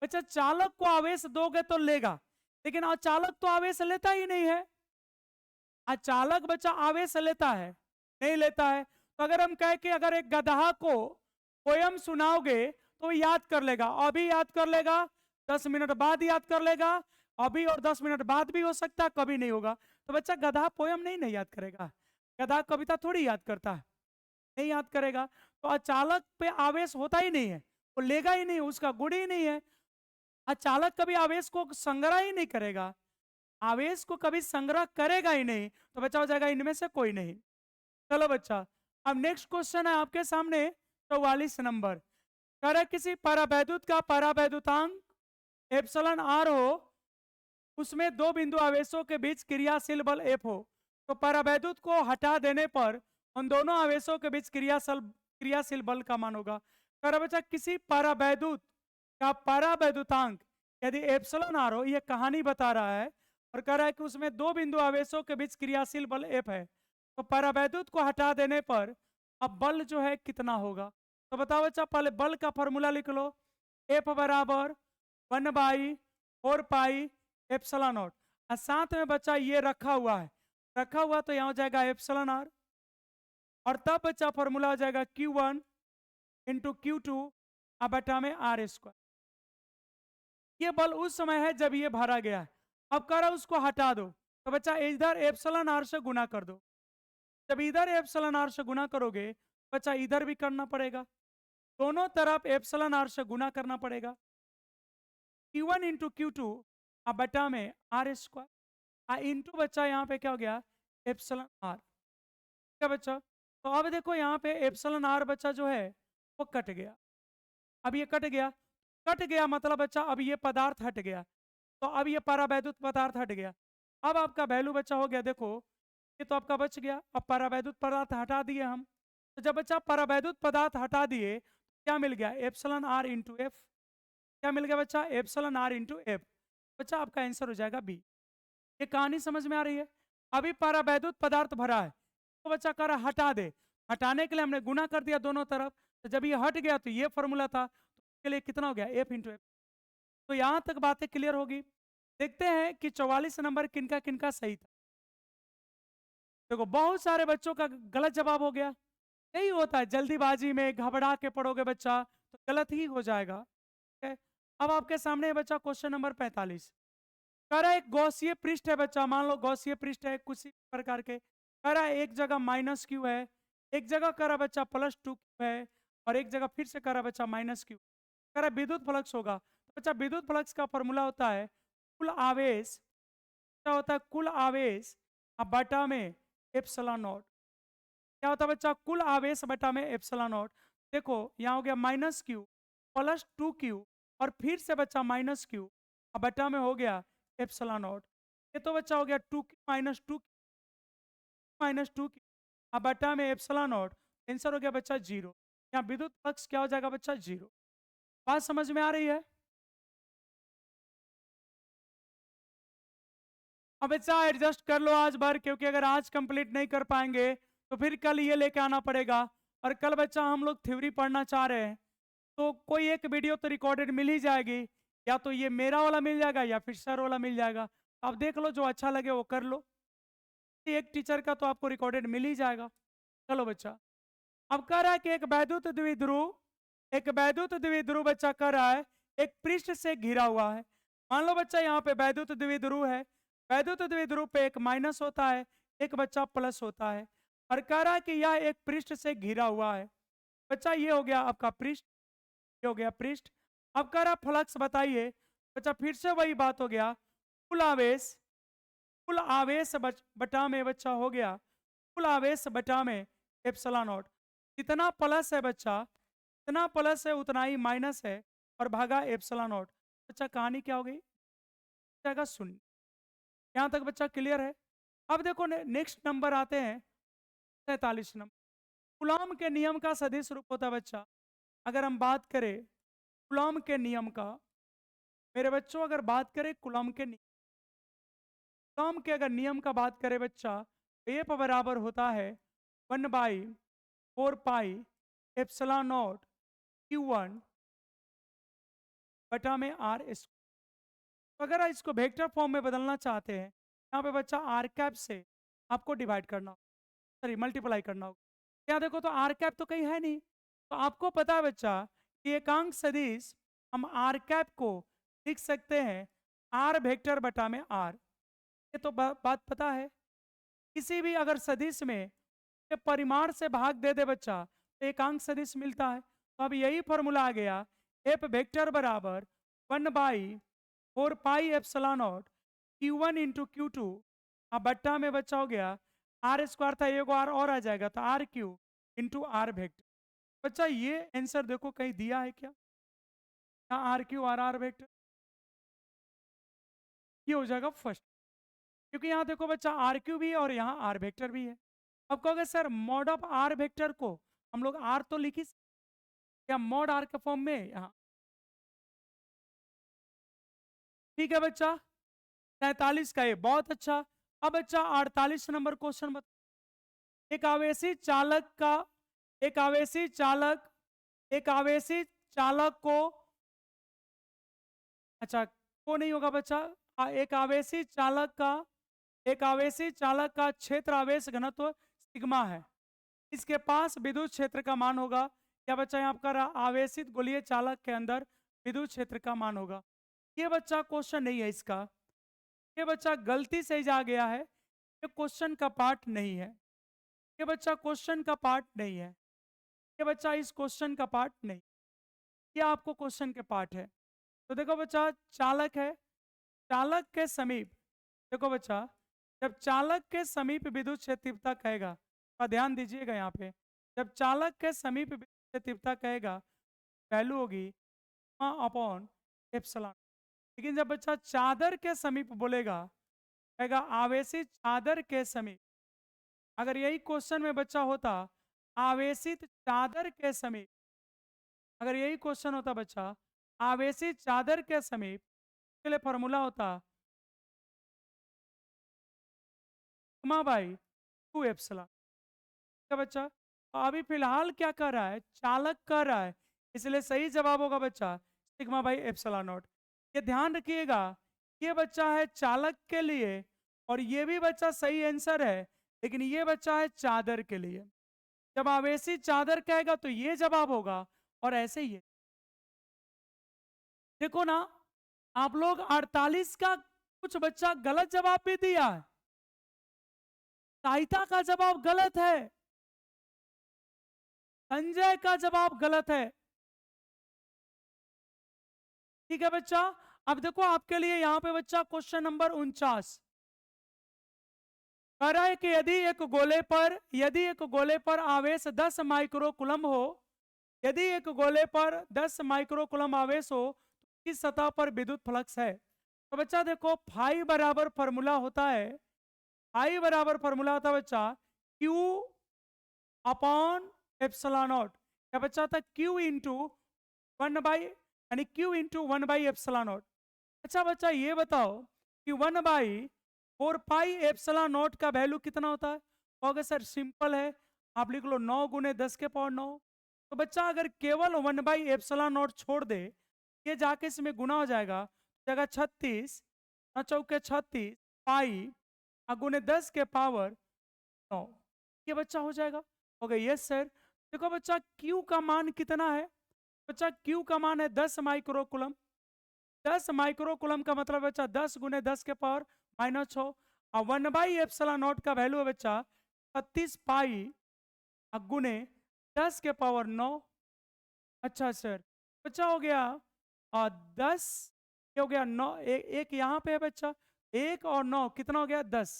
बच्चा चालक को आवेश दोगे तो लेगा, लेकिन अचालक तो आवेश लेता ही नहीं है। अचालक बच्चा आवेश लेता है, नहीं लेता है। तो अगर हम कहें कि अगर एक गधा को पोयम सुनाओगे तो याद कर लेगा, अभी याद कर लेगा, 10 मिनट बाद याद कर लेगा, अभी और 10 मिनट बाद भी हो सकता है, कभी नहीं होगा। तो बच्चा गधा पोयम नहीं याद करेगा, गधा कविता थोड़ी याद करता है, नहीं याद करेगा। तो अचालक पे आवेश होता ही नहीं है, वो लेगा ही नहीं, उसका गुण ही नहीं है। अचालक कभी आवेश को संग्रह ही नहीं करेगा, आवेश को कभी संग्रह करेगा ही नहीं। तो बच्चा हो जाएगा इनमें से कोई नहीं। चलो बच्चा, अब नेक्स्ट क्वेश्चन है आपके सामने 44 नंबर। कह रहा किसी परावैद्युत का परावैद्युतांक एप्सिलॉन आर हो, उसमें दो बिंदु आवेशों के बीच क्रियाशील बल एफ हो, तो परावैद्युत को हटा देने पर उन दोनों आवेशों के बीच क्रियाशील बल का मान होगा। कह रहा बच्चा किसी परावैद्युत का परावैद्युतांक यदि एप्सिलॉन आर हो, यह कहानी बता रहा है, और कह रहा है कि उसमें दो बिंदु आवेशों के बीच क्रियाशील बल एफ है, तो परावैद्युत को हटा देने पर अब बल जो है कितना होगा। तो बताओ बच्चा, पहले बल का फॉर्मूला लिख लो, एफ बराबर 1/4 पाई ε0, और साथ में बच्चा ये रखा हुआ है, रखा हुआ तो यहाँ हो जाएगा एप्सिलॉन आर, और तब बच्चा फॉर्मूला हो जाएगा Q1 × Q2 बटा में r²। ये बल उस समय है जब ये भरा गया है। अब कह रहा उसको हटा दो, तो बच्चा इधर एप्सिलॉन आर से गुना कर दो। जब इधर एप्सिलॉन आर से गुना करोगे, बच्चा इधर भी करना पड़ेगा, दोनों तरफ एप्सिलॉन आर से गुना करना पड़ेगा। Q1 × Q2 बटा में r², इंटू बच्चा यहाँ पे क्या हो गया, एप्सिलॉन आर। क्या बच्चा, तो अब देखो यहाँ पे एप्सिलॉन आर बच्चा जो है वो कट गया। अब ये कट गया, कट गया मतलब बच्चा अब ये पदार्थ हट गया, तो अब ये परावैद्युत पदार्थ हट गया। अब आपका वैल्यू बच्चा हो गया, देखो ये तो आपका बच गया। अब परावैद्युत पदार्थ हटा दिए हम, तो जब बच्चा परावैद्युत पदार्थ हटा दिए, क्या मिल गया, एप्सिलॉन आर इंटू एफ। क्या मिल गया बच्चा, एप्सिलॉन आर इंटू एफ। बच्चा आपका आंसर हो जाएगा बी। ये कहानी समझ में आ रही है? अभी परावैद्युत पदार्थ भरा है, तो बच्चा कह रहा हटा दे, हटाने के लिए हमने गुना कर दिया दोनों तरफ, तो जब ये हट गया तो ये फॉर्मूला था, तो इसके लिए कितना हो गया, एफ इंटू एफ। तो यहां तक बातें क्लियर होगी। देखते हैं कि 44 नंबर किनका किनका सही था। देखो बहुत सारे बच्चों का गलत जवाब हो गया, यही होता है, जल्दीबाजी में घबरा के पढ़ोगे बच्चा तो गलत ही हो जाएगा। ठीक है, अब आपके सामने है बच्चा क्वेश्चन नंबर 45। कह रहा है एक गौसीय पृष्ठ है बच्चा, मान लो गौसीय पृष्ठ है कुछ प्रकार के। कह रहा है एक जगह -q है, एक जगह कह रहा बच्चा +2q है, और एक जगह फिर से कह रहा बच्चा -q। कह रहा विद्युत फ्लक्स होगा, तो बच्चा विद्युत फ्लक्स का फॉर्मूला होता है कुल आवेश, क्या होता है, कुल आवेश बटा में ε0। क्या होता है बच्चा, कुल आवेश बटा में ε0। देखो यहाँ हो गया -q +2q, और फिर से बच्चा -q बटा में हो गया ε0। ये तो बच्चा हो गया 2q -2q बटा में ε0। आंसर हो गया बच्चा 0। यहाँ विद्युत फ्लक्स क्या हो जाएगा बच्चा, 0। बात समझ में आ रही है? अब बच्चा एडजस्ट कर लो आज भर, क्योंकि अगर आज कंप्लीट नहीं कर पाएंगे तो फिर कल ये लेके आना पड़ेगा। और कल बच्चा हम लोग थ्योरी पढ़ना चाह रहे हैं, तो कोई एक वीडियो तो रिकॉर्डेड मिल ही जाएगी, या तो ये मेरा वाला मिल जाएगा या फिर सर वाला मिल जाएगा। आप देख लो, जो अच्छा लगे वो कर लो। एक टीचर का तो आपको रिकॉर्डेड मिल ही जाएगा। चलो बच्चा, अब कह रहा है कि एक वैद्युत द्विध्रुव बच्चा कर रहा है, एक पृष्ठ से घिरा हुआ है। मान लो बच्चा यहाँ पे वैद्युत द्विध्रुव है, वैद्युत द्विध्रुव पे एक माइनस होता है, एक बच्चा प्लस होता है, और कह रहा है कि यह एक पृष्ठ से घिरा हुआ है। बच्चा ये हो गया आपका पृष्ठ, ये हो गया पृष्ठ। अब कह रहा फ्लक्स बताइए। बच्चा फिर से वही बात हो गया, कुल आवेश, कुल आवेश बटा में बच्चा हो गया, कुल आवेश बटा में एप्सिलॉन नॉट। जितना प्लस है बच्चा, जितना प्लस है उतना ही माइनस है, और भागा एप्सिलॉन नॉट। बच्चा कहानी क्या हो गई, जाएगा शून्य। यहाँ तक बच्चा क्लियर है। अब देखो नेक्स्ट नंबर आते हैं 43 नंबर। कूलॉम के नियम का सदिश रूप होता है बच्चा। अगर हम बात करें कूलॉम के नियम का, मेरे बच्चों अगर बात करें कूलॉम के अगर नियम का बात करें बच्चा, तो ये बराबर होता है 1/4 पाई एप्सिलॉन नॉट Q1 बटा में R स्क्वायर। तो अगर इसको वेक्टर फॉर्म में बदलना चाहते हैं, यहाँ पे बच्चा आर कैप से आपको डिवाइड करना होगा, सॉरी मल्टीप्लाई करना होगा। यहाँ देखो तो आर कैप तो कहीं है नहीं, तो आपको पता है बच्चा कि एकांक सदिश हम आर कैप को लिख सकते हैं आर वेक्टर बटा में आर। ये तो बात पता है। किसी भी अगर सदिश में के परिमाण से भाग दे दे बच्चा तो एकांक सदिश मिलता है। तो अब यही फॉर्मूला आ गया, एफ वेक्टर बराबर 1/4 pi epsilon not Q1 into Q2। अब बट्टा में बच्चा हो गया आर स्क्वायर था, एक आर और आ जाएगा तो r q into r vector. बच्चा ये आंसर देखो कहीं दिया है क्या, यहाँ आर क्यू आर वेक्टर, ये हो जाएगा फर्स्ट। क्योंकि यहाँ देखो बच्चा आर क्यू भी है और यहाँ आर वेक्टर भी है। अब कहोगे sir mod of r vector को हम लोग आर तो लिखी या मॉड आर के फॉर्म में यहाँ। ठीक है बच्चा, 43 का ये बहुत अच्छा। अब बच्चा 48 नंबर क्वेश्चन एक आवेशी चालक का, एक आवेशी चालक, एक आवेशी चालक को, अच्छा को नहीं होगा बच्चा, एक आवेशी चालक का, एक आवेशी चालक का क्षेत्र आवेश घनत्व सिग्मा है। इसके पास विद्युत क्षेत्र का मान होगा। क्या बच्चा यहाँ पर आवेशित गोलीय चालक के अंदर विद्युत क्षेत्र का मान होगा। ये बच्चा क्वेश्चन नहीं है इसका, ये बच्चा गलती से ही जा गया है, ये क्वेश्चन का पार्ट नहीं है, ये बच्चा क्वेश्चन का पार्ट नहीं है, ये बच्चा इस क्वेश्चन का पार्ट नहीं, ये आपको क्वेश्चन के पार्ट है। तो देखो बच्चा चालक है, चालक के समीप, देखो बच्चा जब चालक के समीप विद्युत क्षेत्र तीव्रता कहेगा, तो ध्यान दीजिएगा यहाँ पे, जब चालक के समीप विद्युत क्षेत्र तीव्रता कहेगा वैल्यू होगी अपॉन एप्सिलॉन। लेकिन जब बच्चा चादर के समीप बोलेगा, कहेगा आवेशित चादर के समीप। अगर यही क्वेश्चन में बच्चा होता आवेशित चादर के समीप, अगर यही क्वेश्चन होता बच्चा आवेशित चादर के समीप, के लिए फॉर्मूला होता सिग्मा बाई 2 एप्सिलॉन। क्या बच्चा, तो अभी फिलहाल क्या कर रहा है, चालक कर रहा है, इसलिए सही जवाब होगा बच्चा सिग्मा बाई एप्सिलॉन नॉट। ये ध्यान रखिएगा, ये बच्चा है चालक के लिए और ये भी बच्चा सही आंसर है, लेकिन ये बच्चा है चादर के लिए। जब आवेशी चादर कहेगा तो ये जवाब होगा, और ऐसे ही है। देखो ना, आप लोग 48 का कुछ बच्चा गलत जवाब भी दिया है, सहायता का जवाब गलत है, संजय का जवाब गलत है। ठीक है बच्चा, अब देखो आपके लिए यहां पे बच्चा क्वेश्चन नंबर 49 कह रहा है कि यदि एक गोले पर आवेश 10 माइक्रो कूलम हो, यदि एक गोले पर 10 माइक्रो कूलम आवेश हो तो किस सतह पर विद्युत फ्लक्स है। तो बच्चा देखो फाई बराबर फॉर्मूला होता है, फाई बराबर फॉर्मूला होता है बच्चा Q अपॉन एप्सिलॉन नॉट। क्या बच्चा था Q इंटू 1 बाई, यानी Q into 1 by epsilon not. अच्छा बच्चा ये बताओ कि 1 बाई 4 पाई एप्सिलॉन नॉट का वैल्यू कितना होता है? कहोगे सर सिंपल है, आप लिख लो 9 गुने 10 के पावर 9। तो बच्चा अगर केवल 1/एप्सिलॉन नॉट छोड़ दे, ये जाके इसमें गुना हो जाएगा, जगह 36 9 चौके 36 पाई गुने 10 के पावर 9, ये बच्चा हो जाएगा। हो गया यस सर। देखो बच्चा क्यू का मान कितना है? बच्चा क्यू का मान है 10 माइक्रोकुलम। 10 माइक्रोकुलम का मतलब बच्चा 10 गुने 10 के पावर -6, और 1/एप्सिलॉन नॉट का वैल्यू है बच्चा 36 पाई गुने 10 के पावर 9। अच्छा सर, बच्चा हो गया 10, ये हो गया 9, एक यहाँ पे है बच्चा, 1 और 9 कितना हो गया 10।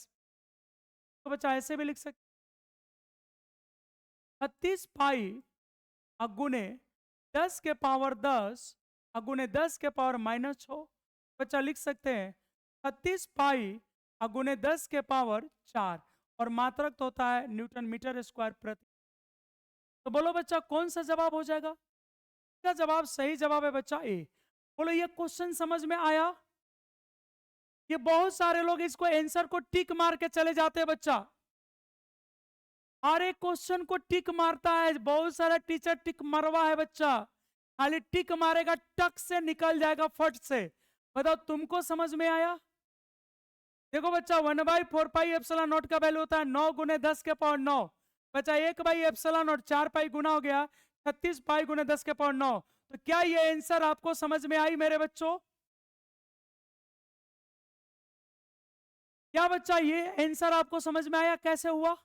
तो बच्चा ऐसे भी लिख सकते 36 पाई गुने 10 के पावर 10 गुने 10 के पावर -6। बच्चा लिख सकते हैं 36 पाई गुने 10 के पावर 4, और मात्रक तो होता है न्यूटन मीटर स्क्वायर प्रति। तो बोलो बच्चा कौन सा जवाब हो जाएगा? इसका जवाब, सही जवाब है बच्चा ए। बोलो ये क्वेश्चन समझ में आया? ये बहुत सारे लोग इसको आंसर को टिक मार के चले जाते हैं बच्चा, हर एक क्वेश्चन को टिक मारता है, बहुत सारा टीचर टिक मरवा है बच्चा, खाली टिक मारेगा टक से निकल जाएगा फट से। बताओ तुमको समझ में आया? देखो बच्चा 1/4 पाई एप्सिलॉन नॉट का वैल्यू होता है 9 गुने 10 के पावर 9। बच्चा 1/एप्सिलॉन नॉट 4 पाई गुना हो गया 36 पाई गुने 10 के पावर 9। तो क्या ये आंसर आपको समझ में आई मेरे बच्चों? क्या बच्चा ये आंसर आपको समझ में आया कैसे हुआ?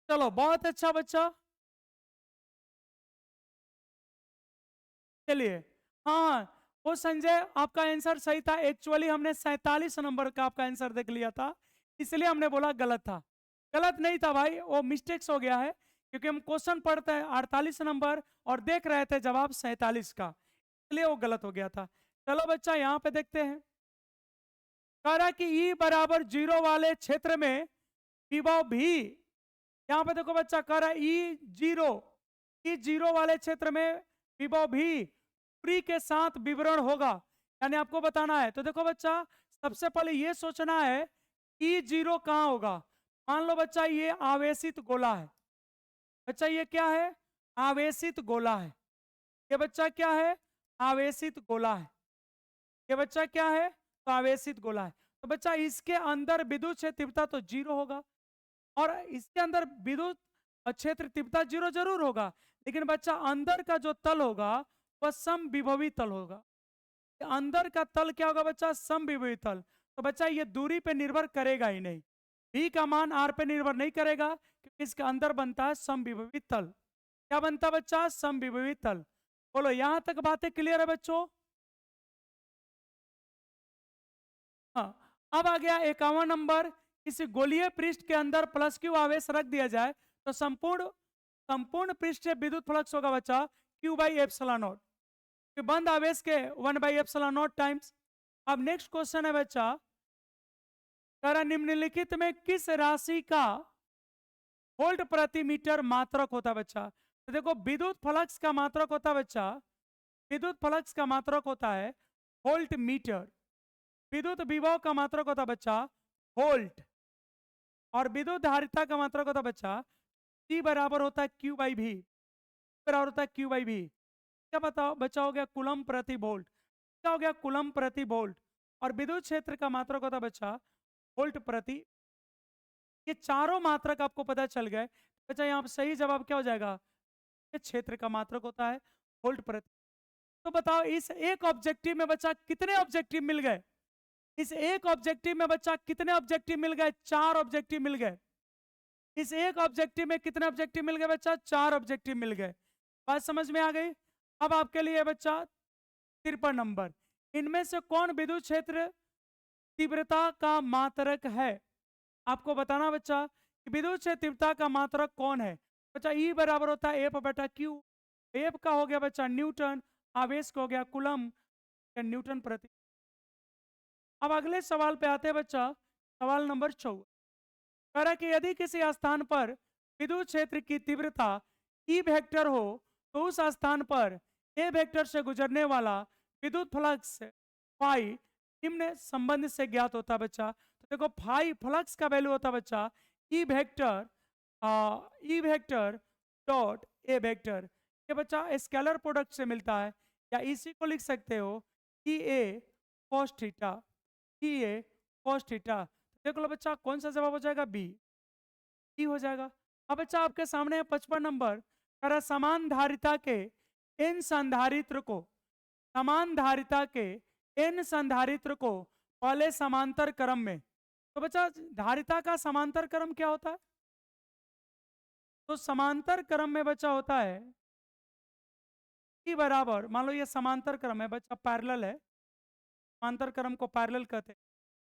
चलो बहुत अच्छा बच्चा। चलिए, हाँ वो संजय आपका आंसर सही था, एक्चुअली हमने 47 नंबर का आपका आंसर देख लिया था, इसलिए हमने बोला गलत था। गलत नहीं था भाई, वो मिस्टेक्स हो गया है, क्योंकि हम क्वेश्चन पढ़ते हैं 48 नंबर और देख रहे थे जवाब 47 का, इसलिए वो गलत हो गया था। चलो बच्चा यहाँ पे देखते हैं, कह रहा है कि ई बराबर 0 वाले क्षेत्र में विभव भी, यहाँ पे देखो बच्चा कह रहा है ई जीरो वाले क्षेत्र में विभव भी फ्री के साथ विवरण होगा, यानी आपको बताना है। तो देखो बच्चा सबसे पहले ये सोचना है ई जीरो कहाँ होगा। मान लो बच्चा ये आवेशित गोला है, बच्चा ये क्या है? आवेशित गोला है। ये बच्चा क्या है? आवेशित गोला है। ये बच्चा क्या है? तो आवेशित गोला है। तो बच्चा इसके अंदर विद्युत क्षेत्र तीव्रता तो 0 होगा, और इसके अंदर विद्युत क्षेत्र तीव्रता 0 जरूर होगा, लेकिन बच्चा अंदर का जो तल होगा वह समविभवी तल होगा। अंदर का तल क्या होगा बच्चा? समविभवी तल। तो बच्चा ये दूरी पे निर्भर करेगा ही नहीं, v का मान r पे निर्भर नहीं करेगा, क्योंकि इसके अंदर बनता है समविभवी तल। क्या बनता है बच्चा? समविभवी तल। बोलो यहां तक बातें क्लियर है बच्चों? हाँ, अब आ गया 51 नंबर, किसी गोलीय पृष्ठ के अंदर प्लस क्यू आवेश रख दिया जाए तो संपूर्ण संपूर्ण पृष्ठ से विद्युत फ्लक्स होगा बच्चा Q/ε0, बंद आवेश के 1/ε0 टाइम्स। अब नेक्स्ट क्वेश्चन है बच्चा, करा निम्नलिखित में किस राशि का वोल्ट प्रति मीटर मात्रक होता है बच्चा? तो देखो विद्युत फ्लक्स का मात्रक होता है बच्चा, विद्युत फ्लक्स का मात्रक होता है वोल्ट मीटर, विद्युत विभव का मात्रक होता है बच्चा वोल्ट, और विद्युत धारिता का मात्रक होता है बच्चा T बराबर होता है Q/V, बराबर होता है Q/V। क्या बताओ बच्चा? हो गया कूलम प्रति वोल्ट। क्या हो गया? कूलम प्रति वोल्ट। और विद्युत क्षेत्र का मात्रक होता है बच्चा वोल्ट प्रति। ये चारों मात्रक आपको पता चल गए बच्चा, यहाँ पे सही जवाब क्या हो जाएगा? ये क्षेत्र का मात्रक होता है वोल्ट प्रति। तो बताओ इस एक ऑब्जेक्टिव में बच्चा कितने ऑब्जेक्टिव मिल गए? इस एक ऑब्जेक्टिव में बच्चा कितने ऑब्जेक्टिव मिल गए? 4 ऑब्जेक्टिव मिल गए। इस एक ऑब्जेक्टिव में कितने ऑब्जेक्टिव मिल गए बच्चा? 4 ऑब्जेक्टिव मिल गए। बात समझ में आ गई? अब आपके लिए बच्चा 53 नंबर, इनमें से कौन विद्युत क्षेत्र तीव्रता का मात्रक है? आपको बताना बच्चा कि विद्युत क्षेत्र तीव्रता का मात्रक कौन है। बच्चा ई बराबर होता है F/Q। एफ का हो गया बच्चा न्यूटन, आवेश का हो गया कूलम, न्यूटन प्रति। अब अगले सवाल पे आते हैं बच्चा, सवाल नंबर 14, कह रहा है कि यदि किसी स्थान पर विद्युत क्षेत्र की तीव्रता ई वेक्टर हो तो उस स्थान पर ए वेक्टर से गुजरने वाला विद्युत फ्लक्स फाई निम्न संबंध से ज्ञात होता है बच्चा। देखो फाई फ्लक्स का वैल्यू होता है बच्चा E vector, E vector dot A vector. ये बच्चा स्केलर प्रोडक्ट से मिलता है, या इसी को लिख सकते हो ई ए कॉस थीटा, ई ए कॉस थीटा। देख लो बच्चा कौन सा जवाब हो जाएगा, बी, ई हो जाएगा। अब बच्चा आपके सामने है 55 नंबर, करा समान धारिता के इन संधारित्र को, समान धारिता के इन संधारित्र को पहले समांतर क्रम में। तो बच्चा धारिता का समांतर क्रम क्या होता है? तो समांतर क्रम में बच्चा होता है ई बराबर, मान लो ये समांतर क्रम है बच्चा, पैरेलल है, समांतर क्रम को पैरेलल कहते हैं।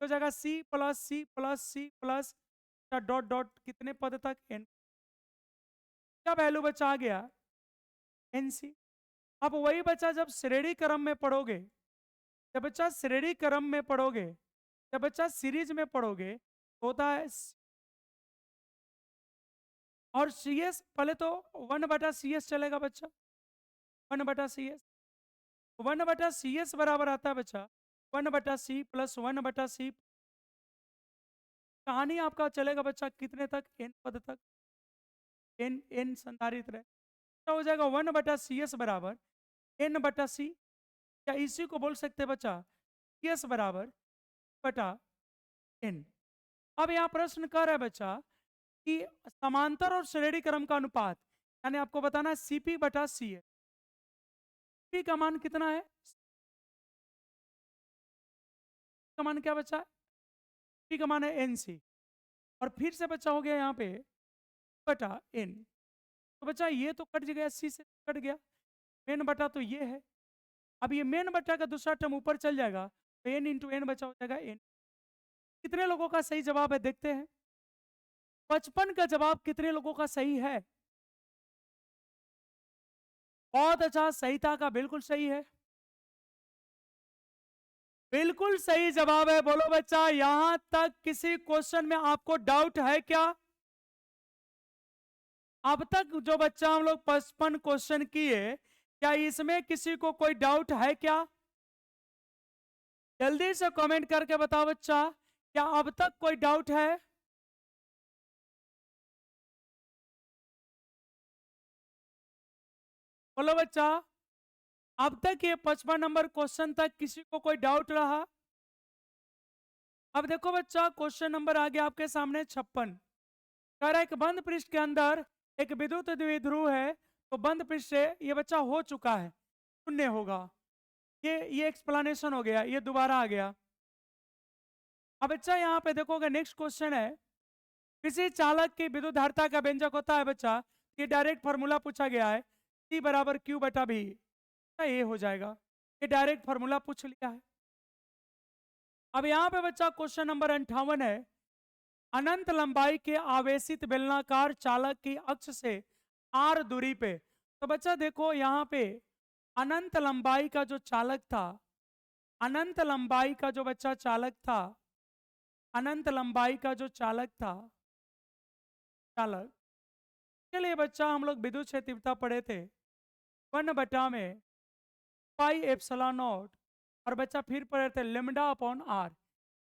तो जगह C plus C plus C plus dot dot कितने पद तक एन, क्या वैल्यू बच्चा आ गया, एन सी। अब वही बच्चा जब श्रेणी क्रम में पढ़ोगे, जब बच्चा श्रेणी क्रम में पढ़ोगे, जब बच्चा सीरीज में पढ़ोगे तो होता है और सी एस, पहले तो 1/CS चलेगा बच्चा, 1/CS, 1/CS बराबर आता है बच्चा 1/C प्लस 1/C। कहानी आपका चलेगा बच्चा कितने तक, एन पद तक, एन एन संधारित्र है, तो हो जाएगा 1/CS बराबर N/C, या इसी को बोल सकते हैं बच्चा CS बराबर बटा N। अब यहाँ प्रश्न कर रहा है बच्चा कि समांतर और श्रेणी क्रम का अनुपात, यानी आपको बताना है CP/CS। P का मान कितना है, का मान क्या बच्चा, P का मान है NC, और फिर से बच्चा हो गया यहाँ पे बटा N। तो बच्चा ये तो कट गया, C से कट गया, मेन बटा तो ये है। अब ये मेन बटा का दूसरा टर्म ऊपर चल जाएगा, तो N इंटू N बचा हो जाएगा N। कितने लोगों का सही जवाब है देखते हैं, 55 का जवाब कितने लोगों का सही है? बहुत अच्छा, सहीता का बिल्कुल सही है, बिल्कुल सही जवाब है। बोलो बच्चा, यहां तक किसी क्वेश्चन में आपको डाउट है क्या? अब तक जो बच्चा हम लोग 55 क्वेश्चन किए, क्या इसमें किसी को कोई डाउट है क्या? जल्दी से कमेंट करके बताओ बच्चा, क्या अब तक कोई डाउट है? बोलो बच्चा, अब तक ये 55 नंबर क्वेश्चन तक किसी को कोई डाउट रहा? अब देखो बच्चा क्वेश्चन नंबर आ गया आपके सामने 56। कह रहा है एक बंद पृष्ठ के अंदर एक विद्युत द्विध्रुव है, तो बंद पृष्ठ से ये बच्चा हो चुका है, शून्य होगा। ये एक्सप्लेनेशन हो गया, ये दोबारा आ गया। अब बच्चा यहाँ पे देखोगे नेक्स्ट क्वेश्चन है, किसी चालक की विद्युत धारिता का व्यंजक होता है बच्चा, ये डायरेक्ट फॉर्मूला पूछा गया है, C बराबर Q/V, ये हो जाएगा, ये डायरेक्ट फॉर्मूला पूछ लिया है। अब यहाँ पे बच्चा क्वेश्चन नंबर 58 है, अनंत लंबाई के आवेशित बेलनाकार चालक की अक्ष से r दूरी पे। तो बच्चा देखो यहाँ पे अनंत लंबाई का जो चालक था, अनंत लंबाई का जो बच्चा चालक था, अनंत लंबाई का जो चालक था, चालक के लिए बच्चा हम लोग विद्युत क्षेत्र तीव्रता पढ़े थे 1 में पाई एप्सिलॉन नॉट, और बच्चा फिर पढ़े थे λ/r,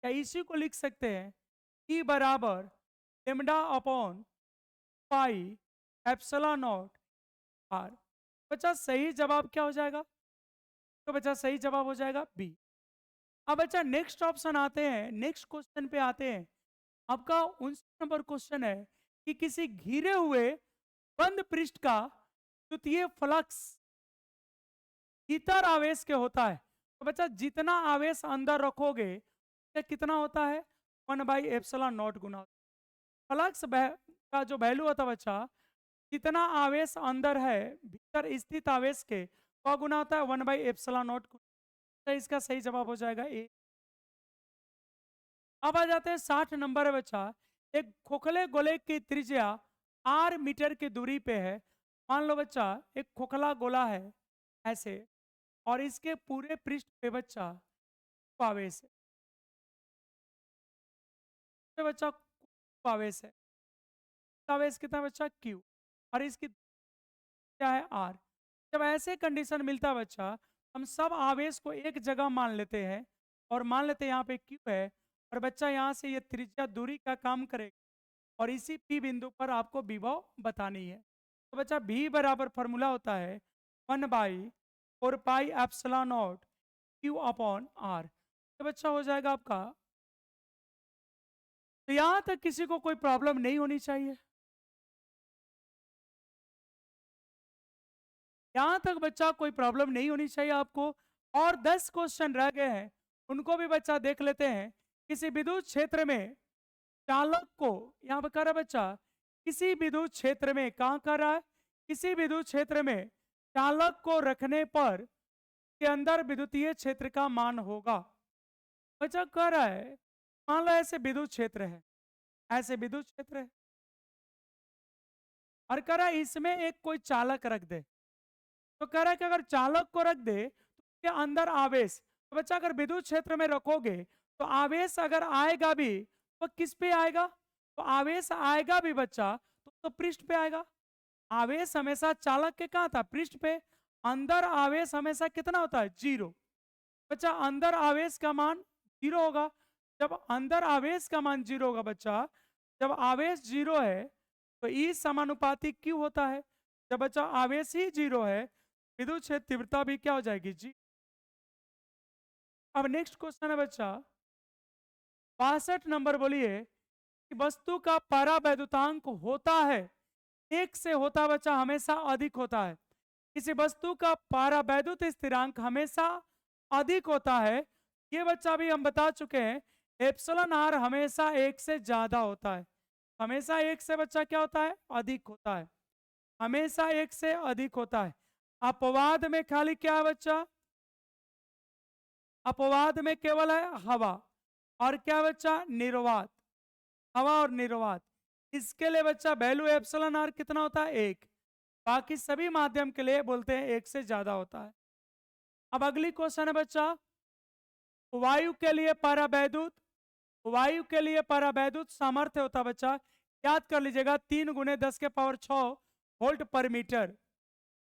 या इसी को लिख सकते हैं E बराबर λ/पाई एप्सिलॉन नॉट r। बच्चा सही जवाब क्या हो जाएगा, तो बच्चा सही जवाब हो जाएगा बी। अब बच्चा नेक्स्ट ऑप्शन आते हैं, नेक्स्ट क्वेश्चन पे आते हैं। आपका 59 नंबर क्वेश्चन है कि किसी घिरे हुए बंद पृष्ठ का द्वितीय फ्लक्स इतर आवेश के होता है। तो बच्चा जितना आवेश अंदर रखोगे ये कितना होता है, 1/ε0 गुना। फ्लक्स का जो वैल्यू होता है बच्चा, जितना आवेश अंदर है भीतर स्थित आवेश के, वह गुना होता है 1/ε0। तो इसका सही जवाब हो जाएगा ए। अब आ जाते हैं 60 नंबर है बच्चा, एक खोखले गोले की त्रिज्या r मीटर की दूरी पे है। मान लो बच्चा एक खोखला गोला है ऐसे, और इसके पूरे पृष्ठ पे बच्चा आवेश है, तो बच्चा आवेश है, आवेश कितना बच्चा Q, और इसकी क्या है R। जब ऐसे कंडीशन मिलता है बच्चा, हम सब आवेश को एक जगह मान लेते हैं, और मान लेते हैं यहाँ पे Q है और बच्चा यहाँ से ये त्रिज्या दूरी का काम करेगा और इसी पी बिंदु पर आपको विभव बतानी है। तो बच्चा भी बराबर फॉर्मूला होता है 1/4 pi epsilon naught q upon r. तो बच्चा हो जाएगा आपका। तो यहां तक किसी को कोई प्रॉब्लम नहीं होनी चाहिए। यहां तक बच्चा कोई प्रॉब्लम नहीं होनी चाहिए आपको। और 10 क्वेश्चन रह गए हैं, उनको भी बच्चा देख लेते हैं। किसी विद्युत क्षेत्र में चालक को, यहाँ पर कर रहा है बच्चा, किसी विद्युत क्षेत्र में, कहाँ कर रहा है, किसी विद्युत क्षेत्र में चालक को रखने पर के अंदर विद्युतीय क्षेत्र का मान होगा। बच्चा कह रहा है मान लो ऐसे विद्युत क्षेत्र है, ऐसे विद्युत क्षेत्र है और कह रहा है इसमें एक कोई चालक रख दे। तो कह रहा है कि अगर चालक को रख दे तो उसके अंदर आवेश, तो बच्चा अगर विद्युत क्षेत्र में रखोगे तो आवेश अगर आएगा भी तो किस पे आएगा, तो आवेश आएगा भी बच्चा तो पृष्ठ पे आएगा। आवेश हमेशा चालक के कहाँ था, पृष्ठ पे। अंदर आवेश हमेशा कितना होता है, 0। बच्चा अंदर आवेश का मान 0 होगा। जब अंदर आवेश का मान 0 होगा बच्चा, जब आवेश 0 है तो ई समानुपाती क्यों होता है। जब बच्चा आवेश ही 0 है, विद्युत क्षेत्र तीव्रता भी क्या हो जाएगी, जी। अब नेक्स्ट क्वेश्चन है बच्चा 62 नंबर, बोलिए कि वस्तु का परावैद्युतांक होता है, एक से होता है बच्चा, हमेशा अधिक होता है। किसी वस्तु का परावैद्युत स्थिरांक हमेशा अधिक होता है, ये बच्चा भी हम बता चुके हैं। एप्सिलॉन आर हमेशा एक से ज्यादा होता है, हमेशा एक से बच्चा क्या होता है, अधिक होता है, हमेशा एक से अधिक होता है। अपवाद में खाली क्या है बच्चा, अपवाद में केवल है हवा और क्या बच्चा, निर्वात, हवा और निर्वात। इसके लिए बच्चा वैल्यू एप्सिलॉन आर कितना होता है, 1। बाकी सभी माध्यम के लिए बोलते हैं 1 से ज्यादा होता है। अब अगली क्वेश्चन है बच्चा वायु के लिए परावैद्युत, वायु के लिए परावैद्युत सामर्थ्य होता है बच्चा, याद कर लीजिएगा 3 × 10⁶ वोल्ट पर मीटर,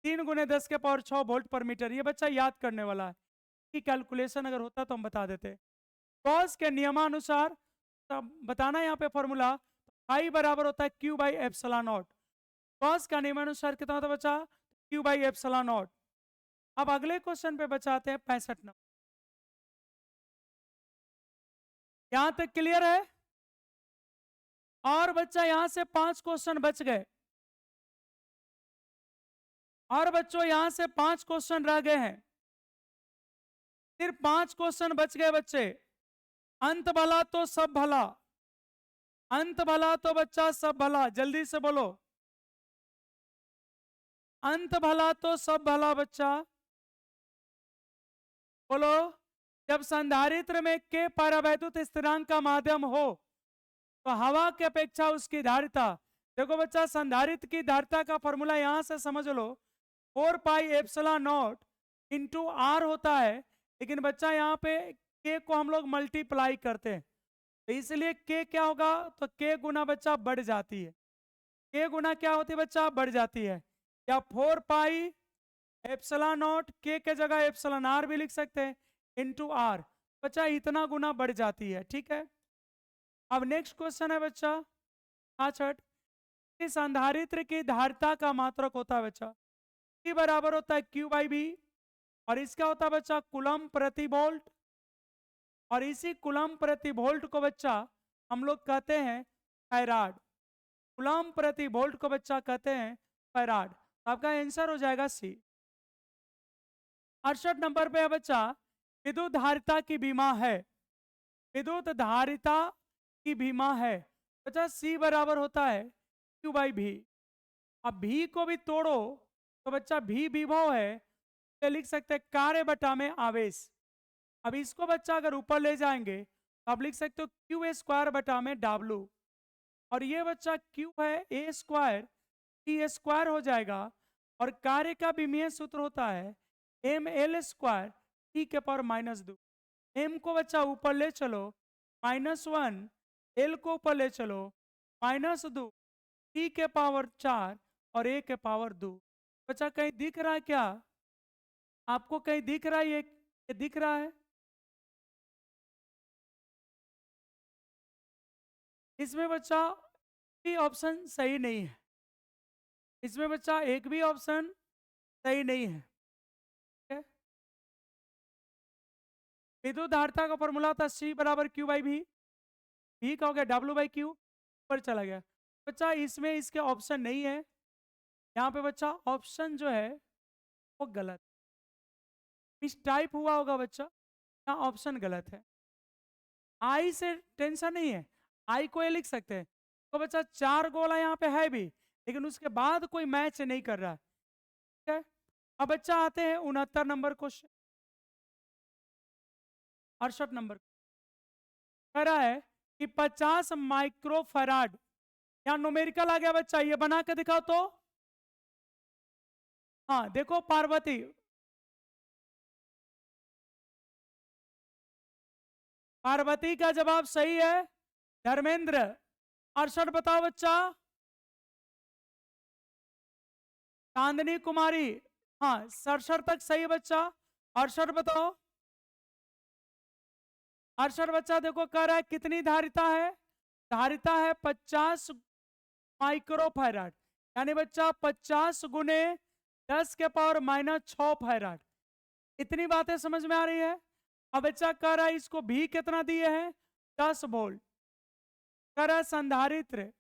3 × 10⁶ वोल्ट पर मीटर। ये बच्चा याद करने वाला है, कि कैलकुलेशन अगर होता तो हम बता देते। गॉस के नियमानुसार तब बताना यहाँ पे फॉर्मूला, I बराबर होता है Q/ε0। गॉस का नियमानुसार कितना होता है बच्चा, Q/ε0। अब अगले क्वेश्चन पे बचाते हैं 65 नंबर। यहां तक क्लियर है। और बच्चा यहां से 5 क्वेश्चन बच गए, और बच्चों यहां से 5 क्वेश्चन रह गए हैं, सिर्फ 5 क्वेश्चन बच गए बच्चे। अंत भला तो सब भला, अंत भला तो बच्चा सब भला, जल्दी से बोलो, अंत भला तो सब भला बच्चा, बोलो। जब संधारित्र में के परावैद्युत स्थिरांक का माध्यम हो तो हवा की अपेक्षा उसकी धारिता, देखो बच्चा संधारित्र की धारिता का फॉर्मूला यहां से समझ लो, 4πε0 इंटू आर होता है। लेकिन बच्चा यहाँ पे के को हम लोग मल्टीप्लाई करते हैं, तो इसलिए के क्या होगा, तो के गुना बच्चा बढ़ जाती है, के गुना क्या होती है बच्चा, बढ़ जाती है। या 4πε0 के जगह एप्सिलॉन आर भी लिख सकते हैं, इंटू आर, बच्चा इतना गुना बढ़ जाती है, ठीक है। अब नेक्स्ट क्वेश्चन है बच्चा 65, इस संधारित्र की धारिता का मात्रक होता है बच्चा, P बराबर होता है Q/V, और इसका होता है बच्चा कूलम प्रति वोल्ट, और इसी कूलम प्रति वोल्ट को बच्चा हम लोग कहते हैं फैराड, कूलम प्रति वोल्ट को बच्चा कहते हैं फैराड। आपका आंसर हो जाएगा सी। 68 नंबर पे है बच्चा विद्युत धारिता की बीमा है, विद्युत धारिता की बीमा है बच्चा, सी बराबर होता है Q/V। अब भी को भी तोड़ो तो बच्चा भी विभव है, तो लिख सकते हैं कार्य बटा में आवेश। अब इसको बच्चा अगर ऊपर ले जाएंगे तो आप लिख सकते हो Q² बटा में W, और ये बच्चा Q है A² T² हो जाएगा, और कार्य का विमीय सूत्र होता है mL² T⁻²। m को बच्चा ऊपर ले चलो -1, l को ऊपर ले चलो -2, T⁻4 और A⁻2। बच्चा कहीं दिख रहा है क्या, आपको कहीं दिख रहा है, ये दिख रहा है, इसमें बच्चा भी ऑप्शन सही नहीं है। इसमें बच्चा एक भी ऑप्शन सही नहीं है। ठीक है? विद्युत धारिता का फॉर्मूला था C बराबर Q बाई V का हो गया W बाई Q, पर चला गया। बच्चा इसमें इसके ऑप्शन नहीं है। यहाँ पे बच्चा ऑप्शन जो है वो गलत, इस टाइप हुआ होगा बच्चा, यहाँ ऑप्शन गलत है। आई से टेंशन नहीं है, आई को ये लिख सकते हैं। तो बच्चा 4 गोला यहाँ पे है भी, लेकिन उसके बाद कोई मैच नहीं कर रहा है। ठीक है? अब बच्चा आते हैं 69 नंबर क्वेश्चन, 68 नंबर कह रहा है कि 50 माइक्रोफैराड, यहाँ न्यूमेरिकल आ गया बच्चा, ये बना के दिखाओ तो। हाँ देखो पार्वती, पार्वती का जवाब सही है। धर्मेंद्र 68 बताओ बच्चा। चांदनी कुमारी, हाँ 67 तक सही है बच्चा। 68 बताओ। 68 बच्चा देखो कह रहा है कितनी धारिता है, धारिता है 50 माइक्रोफैराड, यानी बच्चा 50 गुने 10 के पावर -6 फैराड। इतनी बातें समझ में आ रही है। अब बच्चा कह रहा है इसको भी कितना दिए हैं, 10 वोल्ट। कह रहा है संधारित्र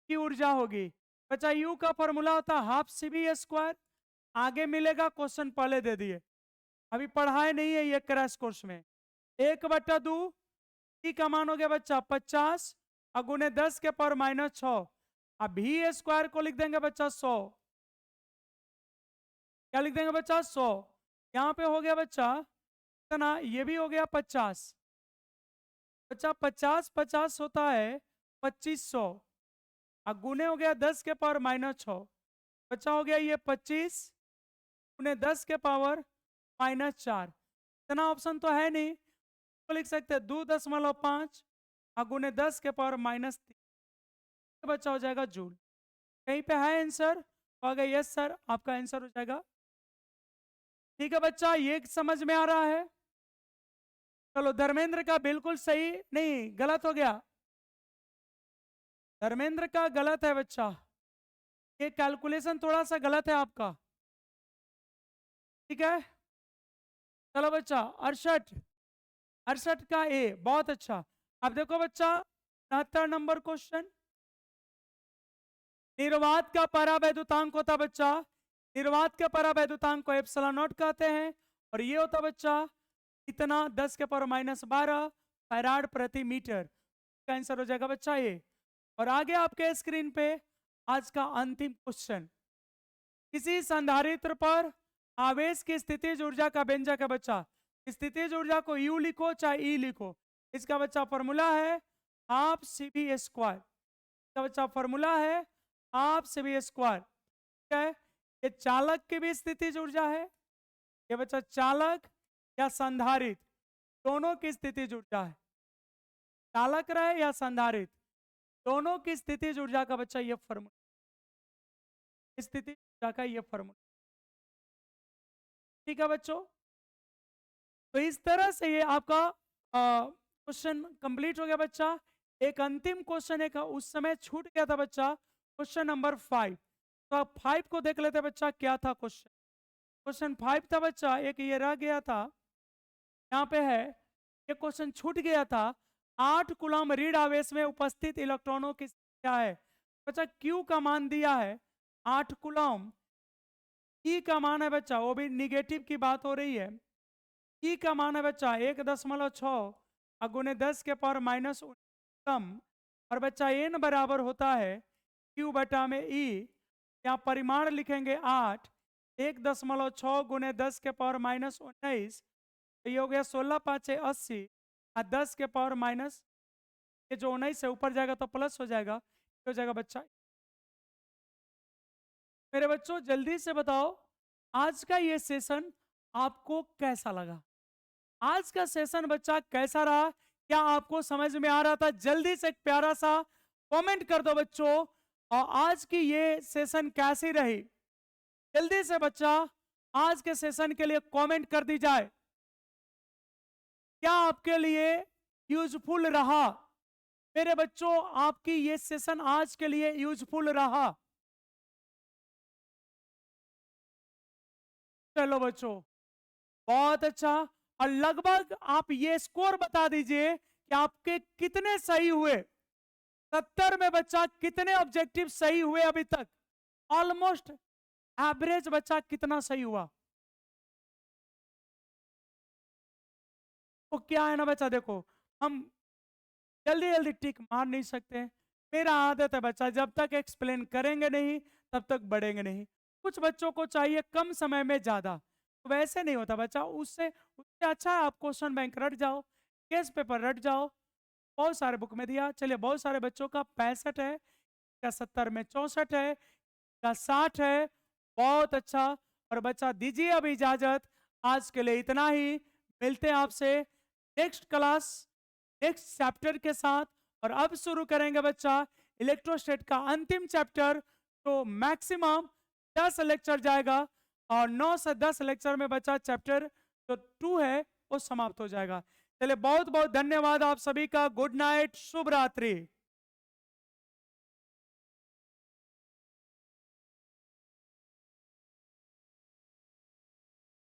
की ऊर्जा होगी बच्चा, यू का फॉर्मूला होता है हाफ CV²। आगे मिलेगा, क्वेश्चन पहले दे दिए, अभी पढ़ाए नहीं है ये क्रैश कोर्स में। 1/2 ई का मान हो गया बच्चा 50 और गुने 10 के पावर -6। अब V² को लिख देंगे बच्चा 100। क्या लिख देंगे बच्चा 100। यहाँ पे हो गया बच्चा कितना, ये भी हो गया 50। बच्चा 50 होता है 2500 और गुने हो गया 10 के पावर -6। बच्चा हो गया ये 25 गुने 10 के पावर -4। इतना ऑप्शन तो है नहीं, तो लिख सकते हैं 2.5 और गुने 10 के पावर -3। बच्चा हो जाएगा जूल। कहीं पे है आंसर, तो अगर यस सर आपका आंसर हो जाएगा। ठीक है बच्चा, ये समझ में आ रहा है। चलो धर्मेंद्र का बिल्कुल सही नहीं, गलत हो गया। धर्मेंद्र का गलत है बच्चा, ये कैलकुलेशन थोड़ा सा गलत है आपका। ठीक है? चलो बच्चा 68, 68 का ए, बहुत अच्छा। अब देखो बच्चा 69 नंबर क्वेश्चन, निर्वात का परावैद्युतांक होता बच्चा, निर्वात के परावैद्युतांक को एप्सिलॉन नॉट कहते हैं, और ये होता बच्चा इतना 10 के पावर -12 फैराड प्रति मीटर। का आंसर हो जाएगा बच्चा ये। और आगे आपके स्क्रीन पे आज का अंतिम क्वेश्चन, किसी संधारित्र पर आवेश की स्थितिज ऊर्जा का व्यंजक है बच्चा। स्थितिज ऊर्जा को यू लिखो चाहे ई लिखो, इसका बच्चा फॉर्मूला है हाफ CV²। इसका बच्चा फॉर्मूला है हाफ CV²। ठीक है? ये चालक की भी स्थितिज ऊर्जा है, ये बच्चा चालक या संधारित दोनों की स्थितिज ऊर्जा है। चालक रहे या संधारित, दोनों की स्थितिज ऊर्जा का बच्चा ये फॉर्मूला, स्थिति ऊर्जा का ये फॉर्मूला। ठीक है बच्चों, तो इस तरह से ये आपका क्वेश्चन कंप्लीट हो गया बच्चा। एक अंतिम क्वेश्चन एक उस समय छूट गया था बच्चा, क्वेश्चन नंबर 5। तो आप 5 को देख लेते बच्चा, क्या था क्वेश्चन। क्वेश्चन 5 था बच्चा, एक ये रह गया था, यहाँ पे है, ये क्वेश्चन छूट गया था। 8 कूलम ऋण आवेश में उपस्थित इलेक्ट्रॉनों की संख्या है बच्चा, Q का मान दिया है 8 कूलम, E का मान है बच्चा, वो भी निगेटिव की बात हो रही है, E का मान है बच्चा 1.6 गुने 10 के पावर -19 कम, और बच्चा n बराबर होता है Q बटा में E। यहाँ परिमाण लिखेंगे 8, 1.6 गुने 10 के पावर -19, तो ये हो गया 16 5 80 और 10 के पावर माइनस, ये जो 19 से ऊपर जाएगा तो प्लस हो जाएगा, हो जाएगा बच्चा। मेरे बच्चों जल्दी से बताओ आज का ये सेशन आपको कैसा लगा। आज का सेशन बच्चा कैसा रहा, क्या आपको समझ में आ रहा था? जल्दी से एक प्यारा सा कमेंट कर दो बच्चों, और आज की ये सेशन कैसी रही, जल्दी से बच्चा आज के सेशन के लिए कमेंट कर दी जाए। क्या आपके लिए यूजफुल रहा? मेरे बच्चों, आपकी ये सेशन आज के लिए यूजफुल रहा। चलो बच्चों, बहुत अच्छा। और लगभग आप ये स्कोर बता दीजिए कि आपके कितने सही हुए। 70 में बच्चा कितने ऑब्जेक्टिव सही हुए अभी तक? ऑलमोस्ट एवरेज बच्चा कितना सही हुआ? तो क्या है ना बच्चा, देखो, हम जल्दी जल्दी टिक मार नहीं सकते। मेरा आदत है बच्चा, जब तक एक्सप्लेन करेंगे नहीं तब तक बढ़ेंगे नहीं। कुछ बच्चों को चाहिए कम समय में ज्यादा, तो वैसे नहीं होता बच्चा। उससे उससे अच्छा है आप क्वेश्चन बैंक रट जाओ, केस पेपर रट जाओ। बहुत सारे बुक में दिया। चलिए, बहुत सारे बच्चों का 65 है, का 70 में 64 है, का 60 है। बहुत अच्छा। और बच्चा दीजिए अब इजाजत, आज के लिए इतना ही। मिलते हैं आपसे नेक्स्ट क्लास, नेक्स्ट चैप्टर के साथ। और अब शुरू करेंगे बच्चा इलेक्ट्रोस्टेट का अंतिम चैप्टर। तो मैक्सिमम 10 लेक्चर जाएगा, और 9 से 10 लेक्चर में बच्चा चैप्टर जो 2 है वो समाप्त हो जाएगा। चलिए, बहुत बहुत धन्यवाद आप सभी का। गुड नाइट, शुभ रात्रि।